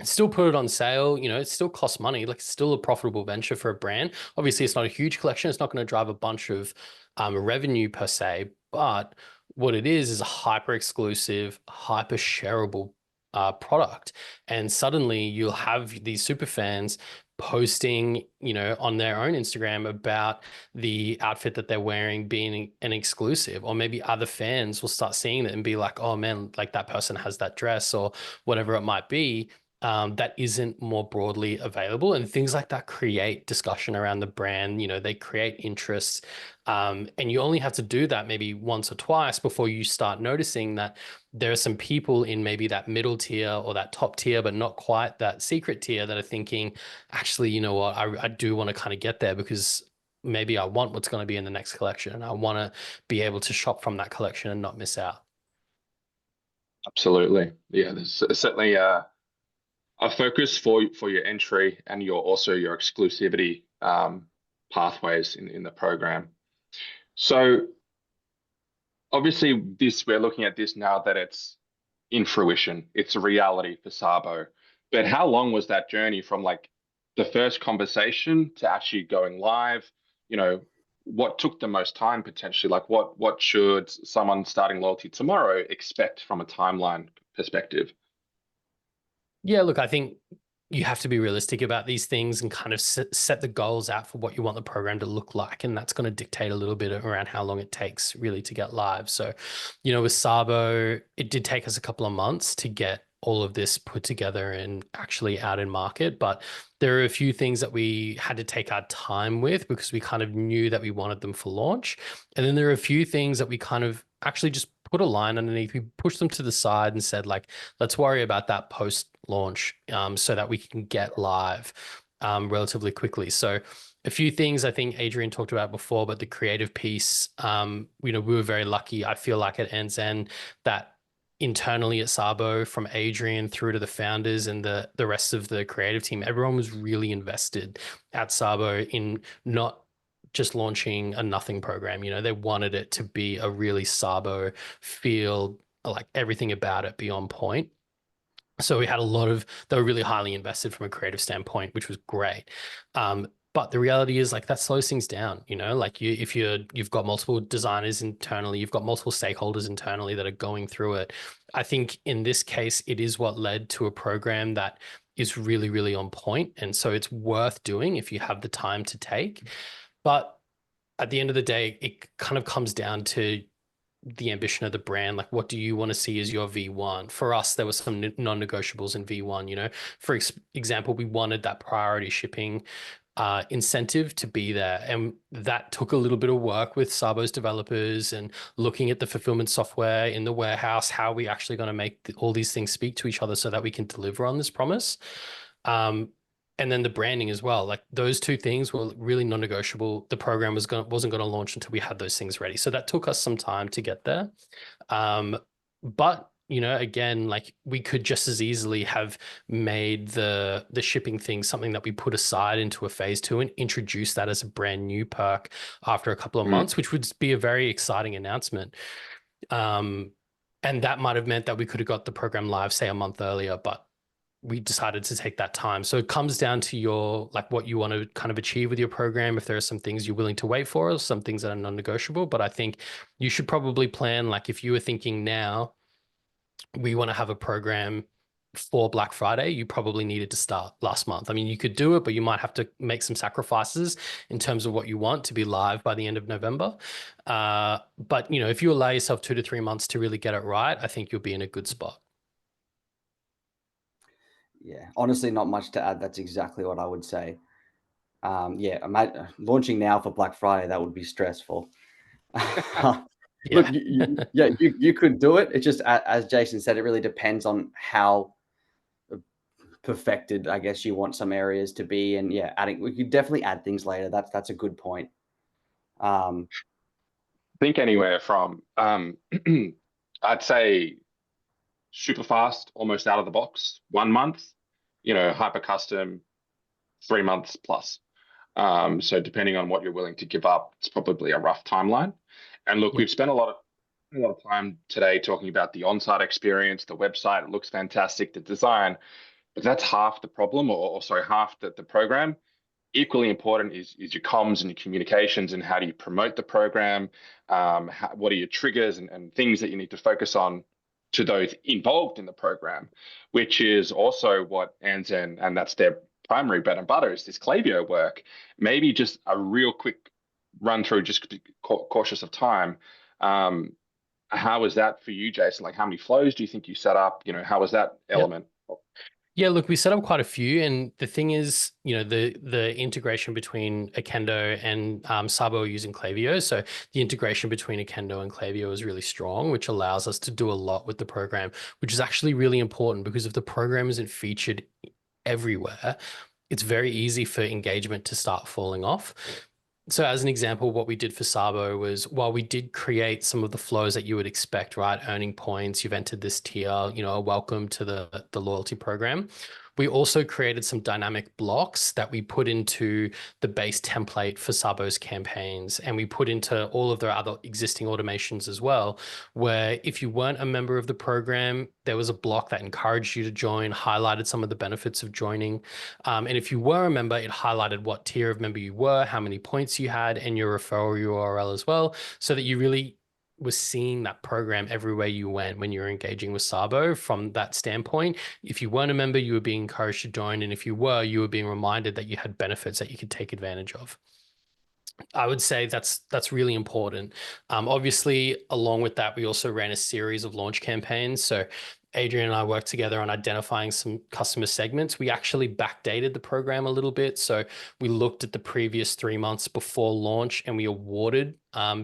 still put it on sale. It still costs money. Like, it's still a profitable venture for a brand. Obviously, it's not a huge collection. It's not going to drive a bunch of revenue per se, but what it is a hyper exclusive, hyper shareable product. And suddenly you'll have these super fans posting, on their own Instagram about the outfit that they're wearing being an exclusive, or maybe other fans will start seeing it and be like, oh man, like that person has that dress, or whatever it might be. That isn't more broadly available, and things like that create discussion around the brand. They create interest, and you only have to do that maybe once or twice before you start noticing that there are some people in maybe that middle tier or that top tier, but not quite that secret tier, that are thinking, actually, you know what, I do want to kind of get there, because maybe I want what's going to be in the next collection, and I want to be able to shop from that collection and not miss out. Absolutely. Yeah, there's certainly a focus for your entry and your exclusivity pathways in the program. So obviously we're looking at this now that it's in fruition, it's a reality for SABO. But how long was that journey from like the first conversation to actually going live? What took the most time potentially? Like, what should someone starting loyalty tomorrow expect from a timeline perspective? Yeah, look, I think you have to be realistic about these things and kind of set the goals out for what you want the program to look like. And that's going to dictate a little bit around how long it takes really to get live. So, with SABO, it did take us a couple of months to get all of this put together and actually out in market. But there are a few things that we had to take our time with, because we kind of knew that we wanted them for launch. And then there are a few things that we kind of actually just put a line underneath. We pushed them to the side and said, like, let's worry about that post launch, so that we can get live relatively quickly. So a few things I think Adrian talked about before, but the creative piece, we were very lucky, I feel like, at NZen, that internally at SABO, from Adrian through to the founders and the rest of the creative team, everyone was really invested at SABO in not just launching a nothing program. They wanted it to be a really SABO feel, like everything about it be on point. So we had they were really highly invested from a creative standpoint, which was great. But the reality is like that slows things down, you know, like you've got multiple designers internally, you've got multiple stakeholders internally that are going through it. I think in this case, it is what led to a program that is really, really on point. And so it's worth doing if you have the time to take. But at the end of the day, it kind of comes down to the ambition of the brand. Like, what do you want to see as your V1? For us, there were some non-negotiables in V1, you know, for example, we wanted that priority shipping incentive to be there. And that took a little bit of work with SABO's developers and looking at the fulfillment software in the warehouse, how we actually going to make all these things speak to each other so that we can deliver on this promise. And then the branding as well. Like those two things were really non-negotiable. The program wasn't going to launch until we had those things ready. So that took us some time to get there. But you know, again, like we could just as easily have made the shipping thing something that we put aside into a phase 2 and introduce that as a brand new perk after a couple of months, which would be a very exciting announcement. And that might have meant that we could have got the program live, say, a month earlier, but we decided to take that time. So it comes down to your, like what you want to kind of achieve with your program. If there are some things you're willing to wait for, or some things that are non-negotiable, but I think you should probably plan, like if you were thinking now, we want to have a program for Black Friday, you probably needed to start last month. I mean, you could do it, but you might have to make some sacrifices in terms of what you want to be live by the end of November. But, you know, if you allow yourself 2 to 3 months to really get it right, I think you'll be in a good spot. Yeah, honestly, not much to add. That's exactly what I would say. Launching now for Black Friday, that would be stressful. Look, you could do it. It's just, as Jason said, it really depends on how perfected, I guess, you want some areas to be. And yeah, we could definitely add things later. That's a good point. Think anywhere from, I'd say super fast, almost out of the box, 1 month, you know, hyper custom, 3 months plus. So depending on what you're willing to give up, it's probably a rough timeline. And look, we've spent a lot of time today talking about the on-site experience, the website. It looks fantastic, the design, but that's half the problem, or sorry, half the program. Equally important is your comms and your communications, and how do you promote the program? What are your triggers and things that you need to focus on to those involved in the program, which is also what Anzen, and that's their primary bread and butter, is this Klaviyo work. Maybe just a real quick run through, just cautious of time. How was that for you, Jason? Like, how many flows do you think you set up? You know, how was that element? Yeah, look, we set up quite a few, and the thing is, you know, the integration between Okendo and SABO using Klaviyo. So the integration between Okendo and Klaviyo is really strong, which allows us to do a lot with the program, which is actually really important, because if the program isn't featured everywhere, it's very easy for engagement to start falling off. So as an example, what we did for SABO was, while we did create some of the flows that you would expect, right? Earning points, you've entered this tier, you know, a welcome to the loyalty program. We also created some dynamic blocks that we put into the base template for SABO's campaigns, and we put into all of their other existing automations as well, where if you weren't a member of the program, there was a block that encouraged you to join, highlighted some of the benefits of joining. And if you were a member, it highlighted what tier of member you were, how many points you had, and your referral URL as well, so that you really was seeing that program everywhere you went when you were engaging with SABO from that standpoint. If you weren't a member, you were being encouraged to join. And if you were being reminded that you had benefits that you could take advantage of. I would say that's really important. Obviously, along with that, we also ran a series of launch campaigns. So Adrian and I worked together on identifying some customer segments. We actually backdated the program a little bit. So we looked at the previous 3 months before launch, and we awarded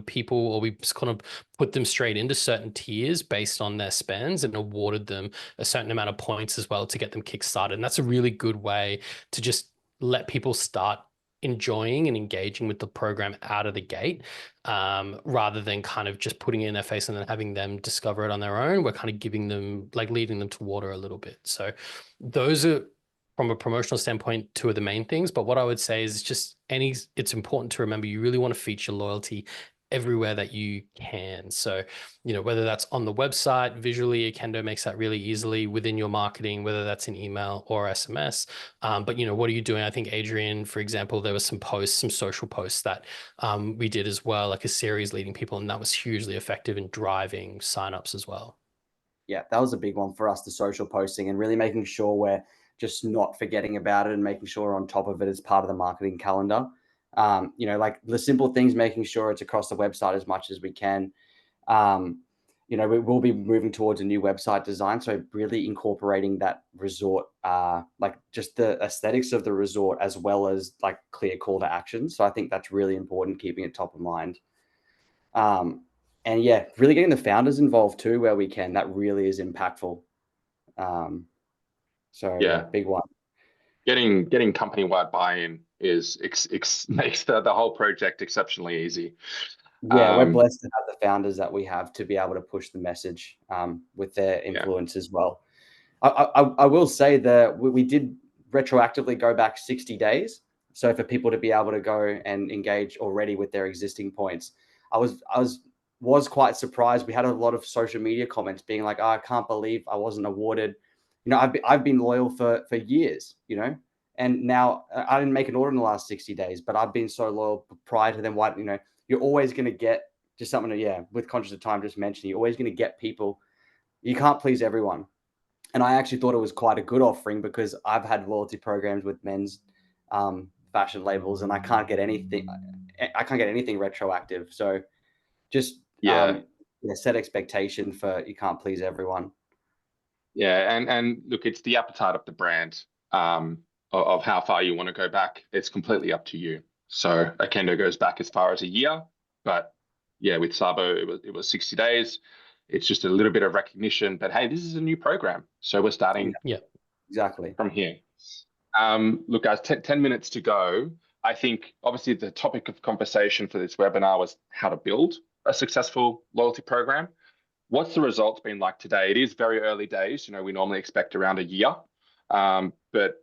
people, or we just kind of put them straight into certain tiers based on their spends, and awarded them a certain amount of points as well to get them kickstarted. And that's a really good way to just let people start enjoying and engaging with the program out of the gate, rather than kind of just putting it in their face and then having them discover it on their own. We're kind of giving them, like, leading them to water a little bit. So those are, from a promotional standpoint, two of the main things. But what I would say is just it's important to remember, you really want to feature loyalty everywhere that you can. So, whether that's on the website, visually, Okendo makes that really easily within your marketing, whether that's in email or SMS. But, what are you doing? I think Adrian, for example, there was some posts, some social posts that we did as well, like a series leading people, and that was hugely effective in driving signups as well. Yeah, that was a big one for us, the social posting, and really making sure we're just not forgetting about it and making sure we're on top of it as part of the marketing calendar. Like the simple things, making sure it's across the website as much as we can. We will be moving towards a new website design. So really incorporating that resort, like just the aesthetics of the resort, as well as like clear call to action. So I think that's really important, keeping it top of mind. And yeah, really getting the founders involved too, where we can. That really is impactful. Yeah, big one. Getting company-wide buy-in is makes the whole project exceptionally easy. Yeah, we're blessed to have the founders that we have to be able to push the message with their influence as well. I will say that we did retroactively go back 60 days. So for people to be able to go and engage already with their existing points, I was quite surprised. We had a lot of social media comments being like, "Oh, I can't believe I wasn't awarded." I've been loyal for years, and now I didn't make an order in the last 60 days, but I've been so loyal prior to them. You're always going to get just something to, with conscious of time, just mentioning, you're always going to get people. You can't please everyone. And I actually thought it was quite a good offering, because I've had loyalty programs with men's fashion labels, and I can't get anything. I can't get anything retroactive. So just set expectation for, you can't please everyone. Yeah, and look, it's the appetite of the brand, of how far you want to go back. It's completely up to you. So Okendo goes back as far as a year, but yeah, with SABO it was 60 days. It's just a little bit of recognition, but hey, this is a new program, so we're starting exactly from here. Look, guys, 10 minutes to go. I think obviously the topic of conversation for this webinar was how to build a successful loyalty program. What's the results been like today? It is very early days. We normally expect around a year. But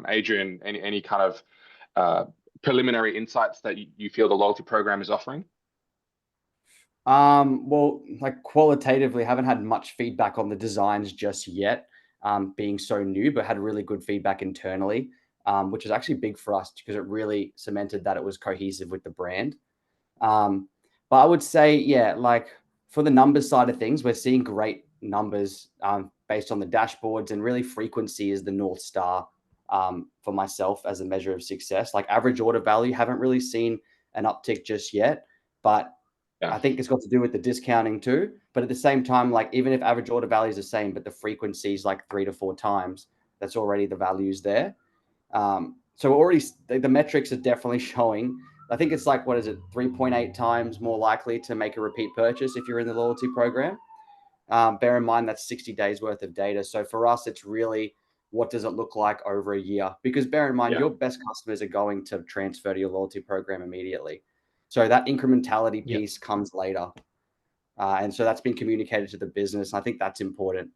Adrian, any kind of preliminary insights that you feel the loyalty program is offering? Well, like qualitatively, haven't had much feedback on the designs just yet, being so new, but had really good feedback internally, which is actually big for us, because it really cemented that it was cohesive with the brand. But I would say, like for the numbers side of things, we're seeing great numbers based on the dashboards, and really frequency is the North Star for myself as a measure of success. Like average order value, haven't really seen an uptick just yet, but I think it's got to do with the discounting too. But at the same time, like even if average order value is the same, but the frequency is like 3 to 4 times, that's already the values there. So already the metrics are definitely showing. I think it's like, 3.8 times more likely to make a repeat purchase if you're in the loyalty program. Bear in mind that's 60 days worth of data. So for us, it's really, what does it look like over a year? Because bear in mind, your best customers are going to transfer to your loyalty program immediately. So that incrementality piece comes later. And so that's been communicated to the business. I think that's important.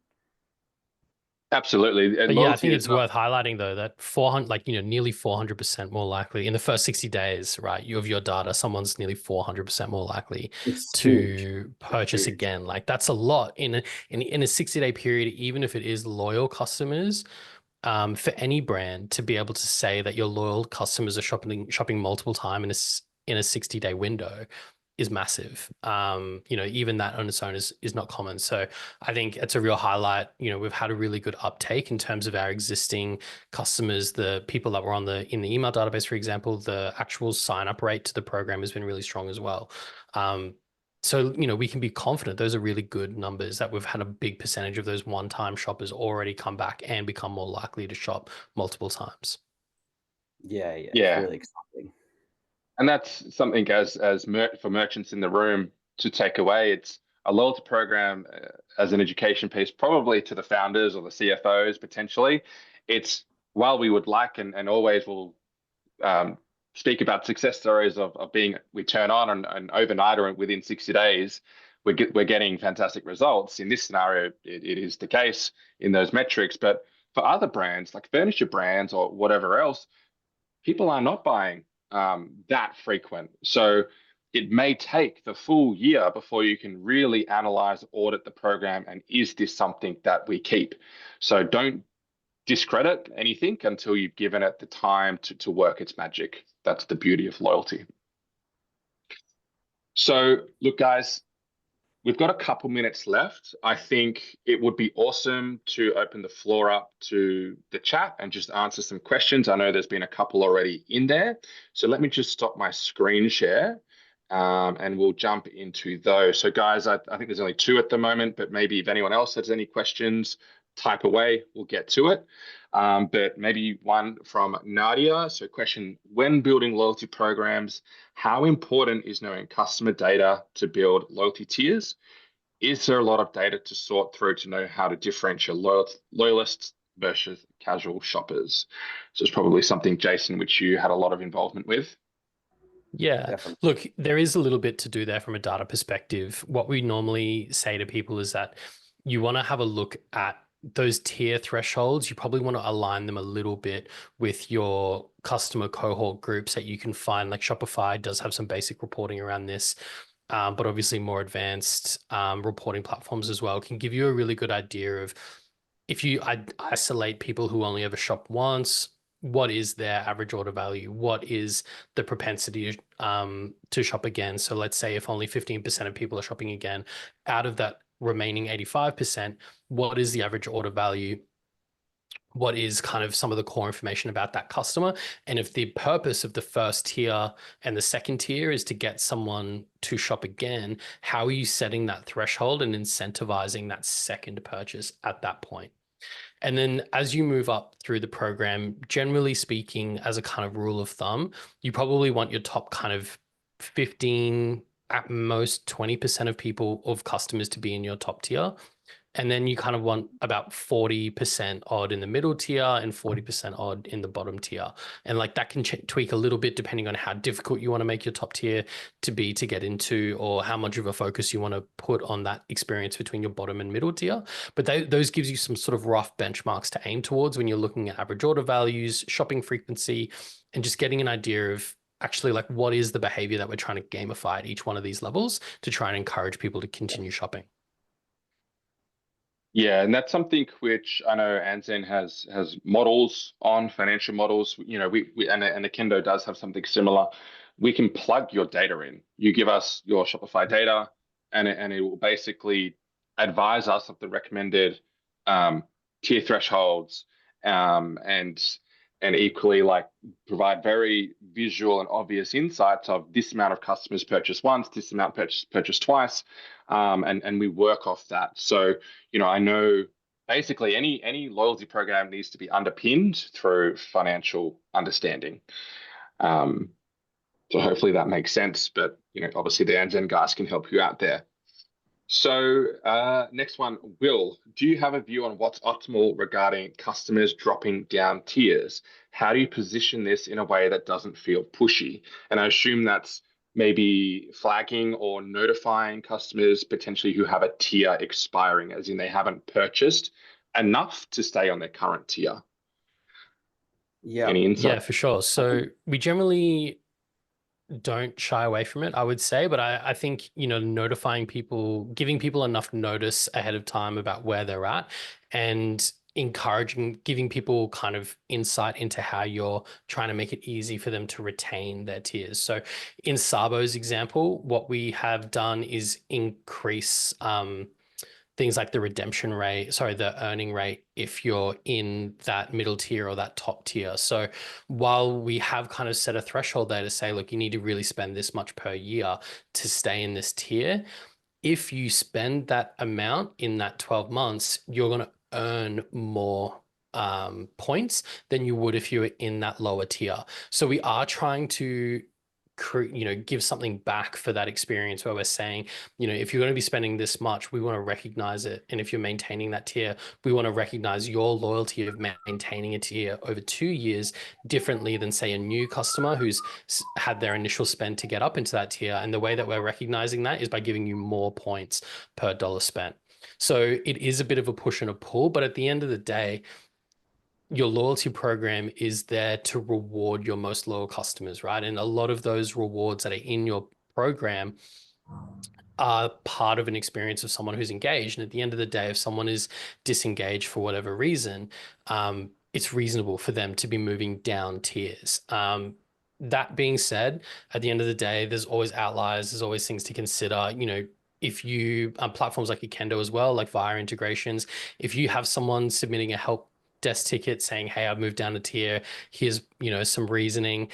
Absolutely. And but I think it's worth highlighting though that 400, like, nearly 400% more likely in the first 60 days, right? Of your data, someone's nearly 400% more likely to purchase again. Like that's a lot in a 60-day period, even if it is loyal customers. For any brand to be able to say that your loyal customers are shopping multiple times in a 60-day window is massive. Even that on its own is not common. So I think it's a real highlight. We've had a really good uptake in terms of our existing customers, the people that were in the email database, for example. The actual sign up rate to the program has been really strong as well. So, we can be confident those are really good numbers, that we've had a big percentage of those one-time shoppers already come back and become more likely to shop multiple times. Yeah. It's really exciting. And that's something for merchants in the room to take away. It's a loyalty program as an education piece, probably to the founders or the CFOs potentially. It's, while we would like and always will speak about success stories of being, we turn on and overnight or within 60 days, we're getting fantastic results. In this scenario, it is the case in those metrics. But for other brands like furniture brands or whatever else, people are not buying that frequent. So it may take the full year before you can really analyze, audit the program, and is this something that we keep? So don't discredit anything until you've given it the time to work its magic. That's the beauty of loyalty. So look, guys, we've got a couple minutes left. I think it would be awesome to open the floor up to the chat and just answer some questions. I know there's been a couple already in there. So let me just stop my screen share and we'll jump into those. So guys, I think there's only 2 at the moment, but maybe if anyone else has any questions, type away, we'll get to it. But maybe one from Nadia. So question, when building loyalty programs, how important is knowing customer data to build loyalty tiers? Is there a lot of data to sort through to know how to differentiate loyalists versus casual shoppers? So it's probably something, Jason, which you had a lot of involvement with. Yeah, Definitely. look, there is a little bit to do there from a data perspective. What we normally say to people is that you want to have a look at those tier thresholds. You probably want to align them a little bit with your customer cohort groups that you can find. Like Shopify does have some basic reporting around this, but obviously more advanced reporting platforms as well can give you a really good idea of if you isolate people who only ever shop once, what is their average order value? What is the propensity to shop again? So let's say if only 15% of people are shopping again, out of that remaining 85%, what is the average order value? What is kind of some of the core information about that customer? And if the purpose of the first tier and the second tier is to get someone to shop again, how are you setting that threshold and incentivizing that second purchase at that point? And then as you move up through the program, generally speaking, as a kind of rule of thumb, you probably want your top kind of 15, at most 20% of people, of customers to be in your top tier. And then you kind of want about 40% odd in the middle tier and 40% odd in the bottom tier. And like that can tweak a little bit depending on how difficult you want to make your top tier to be to get into, or how much of a focus you want to put on that experience between your bottom and middle tier. But those gives you some sort of rough benchmarks to aim towards when you're looking at average order values, shopping frequency, and just getting an idea of actually like what is the behavior that we're trying to gamify at each one of these levels to try and encourage people to continue shopping. Yeah, and that's something which I know Anzen has models on, financial models. You know, we and Okendo does have something similar. We can plug your data in. You give us your Shopify data, and it will basically advise us of the recommended tier thresholds, and equally like provide very visual and obvious insights of this amount of customers purchase once, this amount purchase twice, and we work off that. So, you know, I know basically any loyalty program needs to be underpinned through financial understanding. So hopefully that makes sense, but you know, obviously the Anzen guys can help you out there. So next one, Will, do you have a view on what's optimal regarding customers dropping down tiers? How do you position this in a way that doesn't feel pushy? And I assume that's maybe flagging or notifying customers potentially who have a tier expiring, as in they haven't purchased enough to stay on their current tier. Yeah. Any insight? Yeah, for sure. So we generally don't shy away from it, I would say, but I think, you know, notifying people, giving people enough notice ahead of time about where they're at, and giving people kind of insight into how you're trying to make it easy for them to retain their tiers. So in SABO's example, what we have done is increase things like the redemption rate, sorry, the earning rate if you're in that middle tier or that top tier. So while we have kind of set a threshold there to say, look, you need to really spend this much per year to stay in this tier, if you spend that amount in that 12 months, you're going to earn more points than you would if you were in that lower tier. So we are trying to give something back for that experience, where we're saying, you know, if you're going to be spending this much, we want to recognize it. And if you're maintaining that tier, we want to recognize your loyalty of maintaining a tier over 2 years differently than, say, a new customer who's had their initial spend to get up into that tier. And the way that we're recognizing that is by giving you more points per dollar spent. So it is a bit of a push and a pull, but at the end of the day, your loyalty program is there to reward your most loyal customers, right? And a lot of those rewards that are in your program are part of an experience of someone who's engaged. And at the end of the day, if someone is disengaged for whatever reason, it's reasonable for them to be moving down tiers. That being said, at the end of the day, there's always outliers. There's always things to consider. You know, if you platforms like Okendo as well, like via integrations, if you have someone submitting a help desk ticket saying, "Hey, I've moved down a tier. Here's, you know, some reasoning."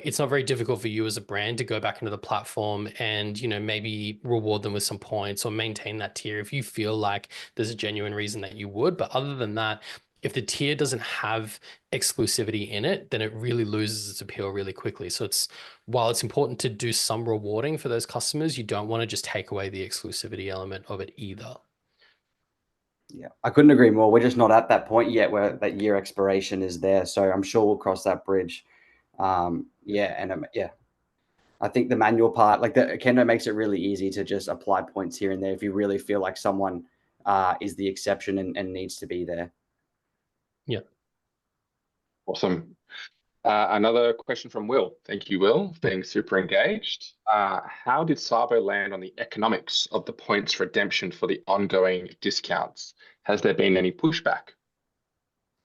It's not very difficult for you as a brand to go back into the platform and, you know, maybe reward them with some points or maintain that tier if you feel like there's a genuine reason that you would. But other than that, if the tier doesn't have exclusivity in it, then it really loses its appeal really quickly. So while it's important to do some rewarding for those customers, you don't want to just take away the exclusivity element of it either. Yeah, I couldn't agree more. We're just not at that point yet where that year expiration is there. So I'm sure we'll cross that bridge. Yeah, I think the manual part, like the Okendo, makes it really easy to just apply points here and there if you really feel like someone is the exception and needs to be there. Yeah. Awesome. Another question from Will. Thank you, Will, being super engaged. How did SABO land on the economics of the points redemption for the ongoing discounts? Has there been any pushback?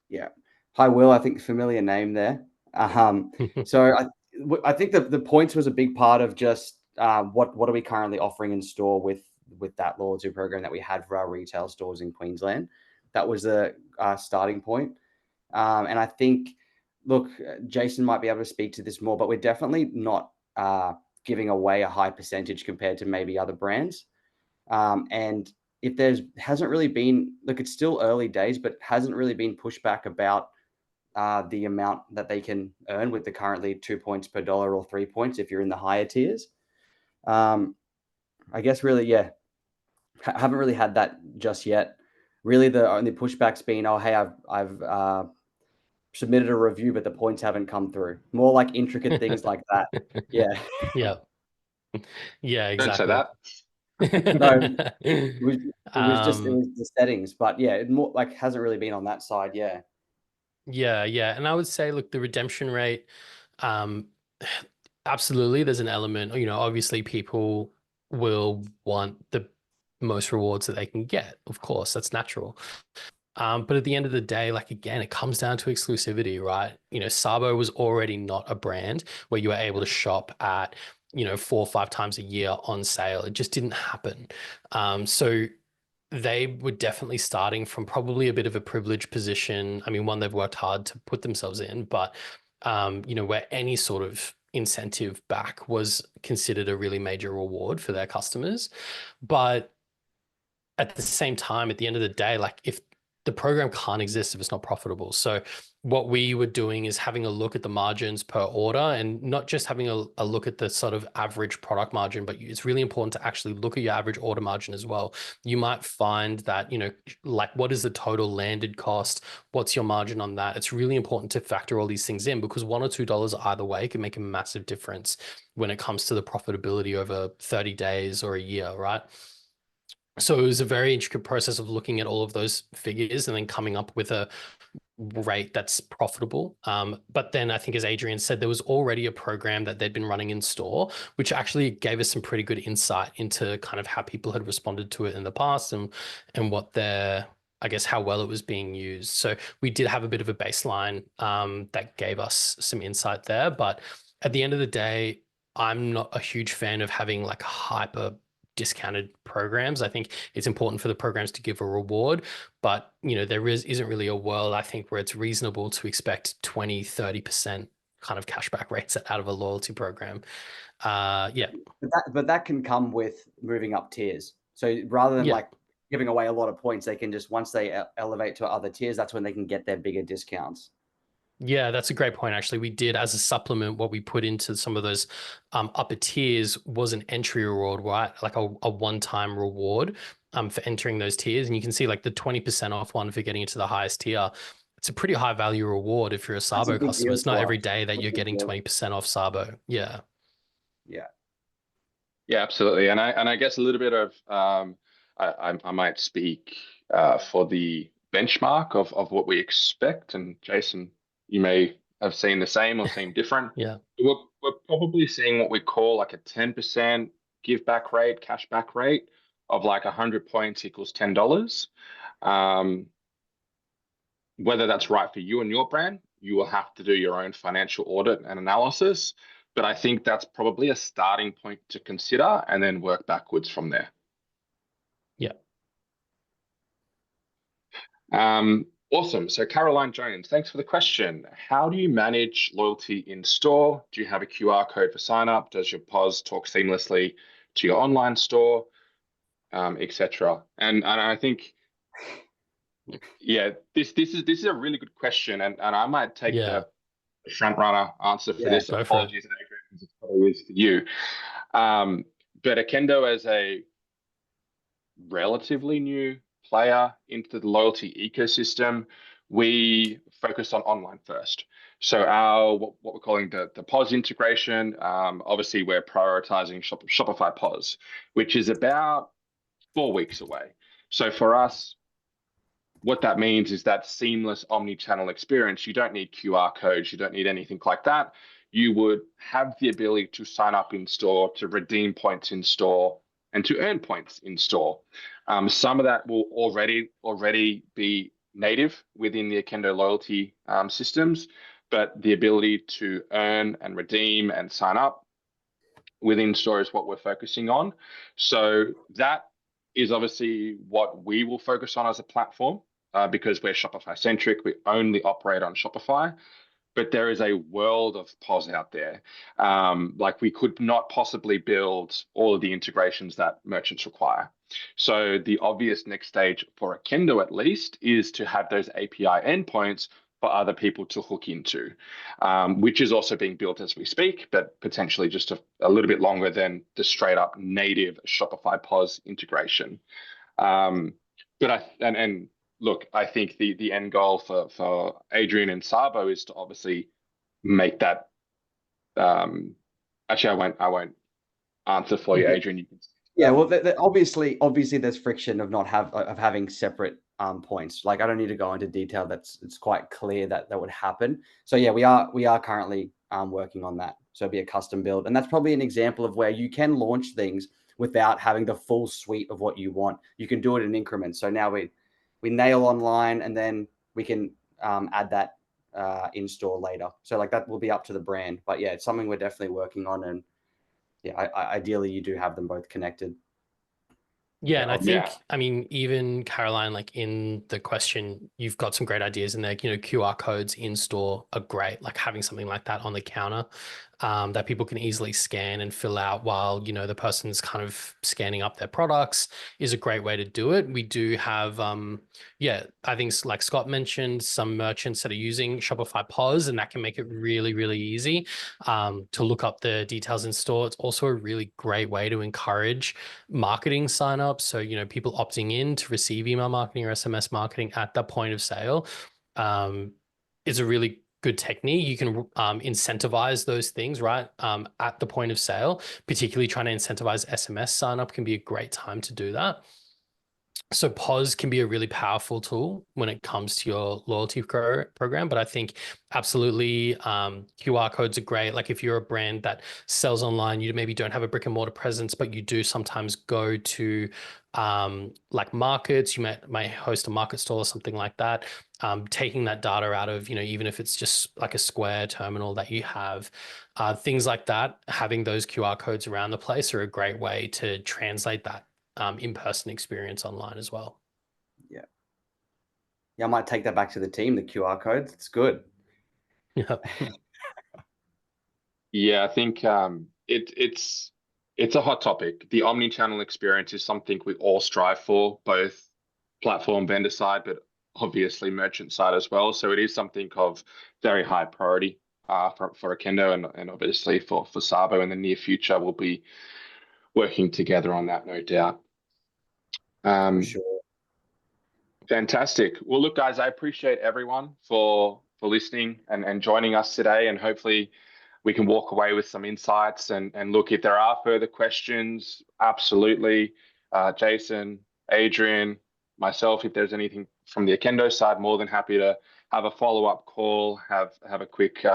Yeah. Hi, Will. I think familiar name there. So I think the points was a big part of just what are we currently offering in store with that loyalty program that we had for our retail stores in Queensland. That was the starting point. And I think, look, Jason might be able to speak to this more, but we're definitely not giving away a high percentage compared to maybe other brands. And if hasn't really been, look, it's still early days, but hasn't really been pushback about the amount that they can earn with the currently 2 points per dollar or 3 points if you're in the higher tiers. I guess really, yeah, haven't really had that just yet. Really, the only pushback's been, oh, hey, I've submitted a review, but the points haven't come through. More like intricate things like that. Yeah. Yeah. Yeah, exactly. Don't say that. No, it was the settings, but yeah, it more like hasn't really been on that side. Yeah. Yeah. And I would say, look, the redemption rate, absolutely, there's an element, you know, obviously people will want the most rewards that they can get. Of course, that's natural. But at the end of the day, like, again, it comes down to exclusivity, right? You know, SABO was already not a brand where you were able to shop at, you know, 4 or 5 times a year on sale. It just didn't happen. So they were definitely starting from probably a bit of a privileged position. I mean, one, they've worked hard to put themselves in, but, you know, where any sort of incentive back was considered a really major reward for their customers. But at the same time, at the end of the day, like, if the program can't exist if it's not profitable. So what we were doing is having a look at the margins per order and not just having a look at the sort of average product margin, but it's really important to actually look at your average order margin as well. You might find that, you know, like, what is the total landed cost? What's your margin on that? It's really important to factor all these things in, because $1 or $2 either way can make a massive difference when it comes to the profitability over 30 days or a year, right? So it was a very intricate process of looking at all of those figures and then coming up with a rate that's profitable. But then I think, as Adrian said, there was already a program that they'd been running in store, which actually gave us some pretty good insight into kind of how people had responded to it in the past and what I guess, how well it was being used. So we did have a bit of a baseline that gave us some insight there. But at the end of the day, I'm not a huge fan of having like hyper discounted programs. I think it's important for the programs to give a reward, but, you know, there isn't really a world, I think, where it's reasonable to expect 20-30% kind of cashback rates out of a loyalty program. Yeah. But that can come with moving up tiers. So rather than like giving away a lot of points, they can just, once they elevate to other tiers, that's when they can get their bigger discounts. Yeah, that's a great point. Actually, we did, as a supplement, what we put into some of those upper tiers was an entry reward, right? Like a one-time reward for entering those tiers. And you can see like the 20% off one for getting into the highest tier. It's a pretty high value reward if you're a SABO customer. It's not every day that you're getting 20% off SABO. Yeah. Yeah. Yeah, absolutely. And I guess a little bit of I might speak for the benchmark of what we expect. And Jason, you may have seen the same or seen different. Yeah. We're probably seeing what we call like a 10% give back rate, cash back rate of like 100 points equals $10. Whether that's right for you and your brand, you will have to do your own financial audit and analysis. But I think that's probably a starting point to consider and then work backwards from there. Yeah. Awesome. So Caroline Jones, thanks for the question. How do you manage loyalty in store? Do you have a QR code for sign up? Does your POS talk seamlessly to your online store, etc.? And I think, yeah, this is a really good question, and I might take the front runner answer for this. Go for it. Apologies, Adrian, because it's probably is for you. But Okendo, as a relatively new player into the loyalty ecosystem, we focus on online first. So our what we're calling the POS integration, obviously we're prioritizing Shopify POS, which is about 4 weeks away. So for us, what that means is that seamless omni-channel experience. You don't need QR codes, you don't need anything like that. You would have the ability to sign up in store, to redeem points in store, and to earn points in store. Some of that will already be native within the Okendo loyalty systems, but the ability to earn and redeem and sign up within store is what we're focusing on. So that is obviously what we will focus on as a platform because we're Shopify centric. We only operate on Shopify. But there is a world of POS out there. Like we could not possibly build all of the integrations that merchants require. So the obvious next stage for Okendo, at least, is to have those API endpoints for other people to hook into, which is also being built as we speak, but potentially just a little bit longer than the straight up native Shopify POS integration. Look, I think the end goal for Adrian and SABO is to obviously make that. Actually, I won't answer for you, Adrian. You can. Yeah, well, obviously, there's friction of having separate points. Like I don't need to go into detail. It's quite clear that would happen. So yeah, we are currently working on that. So it'll be a custom build, and that's probably an example of where you can launch things without having the full suite of what you want. You can do it in increments. So now we nail online, and then we can add that in store later. So like that will be up to the brand. But yeah, it's something we're definitely working on, and yeah, ideally you do have them both connected. Yeah, and I think, I mean, even Caroline, like in the question, you've got some great ideas in there. You know, QR codes in store are great. Like having something like that on the counter that people can easily scan and fill out while, you know, the person's kind of scanning up their products is a great way to do it. We do have, I think like Scott mentioned, some merchants that are using Shopify POS, and that can make it really, really easy to look up the details in store. It's also a really great way to encourage marketing sign-ups. So, you know, people opting in to receive email marketing or SMS marketing at the point of sale is a really good technique. You can incentivize those things, right? At the point of sale, particularly trying to incentivize SMS sign-up can be a great time to do that. So POS can be a really powerful tool when it comes to your loyalty program, but I think absolutely QR codes are great. Like if you're a brand that sells online, you maybe don't have a brick and mortar presence, but you do sometimes go to like markets, you might host a market stall or something like that. Taking that data out of, you know, even if it's just like a Square terminal that you have, things like that, having those QR codes around the place are a great way to translate that in-person experience online as well. Yeah, I might take that back to the team. The QR codes, it's good. Yeah, I think it's a hot topic. The omni-channel experience is something we all strive for, both platform vendor side, but obviously merchant side as well. So it is something of very high priority for Okendo and obviously for SABO in the near future. We'll be working together on that, no doubt. Sure. Fantastic. Well, look, guys, I appreciate everyone for listening and joining us today, and hopefully we can walk away with some insights. And look, if there are further questions, absolutely, Jason, Adrian, myself, if there's anything from the Okendo side, more than happy to have a follow-up call, have a quick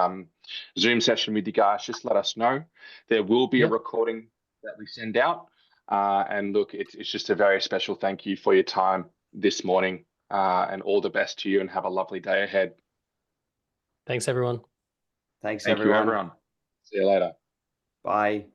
Zoom session with you guys, just let us know. There will be a recording that we send out. And look, it's just a very special thank you for your time this morning, and all the best to you, and have a lovely day ahead. Thanks, everyone. Thanks, Thank you, everyone. See you later. Bye.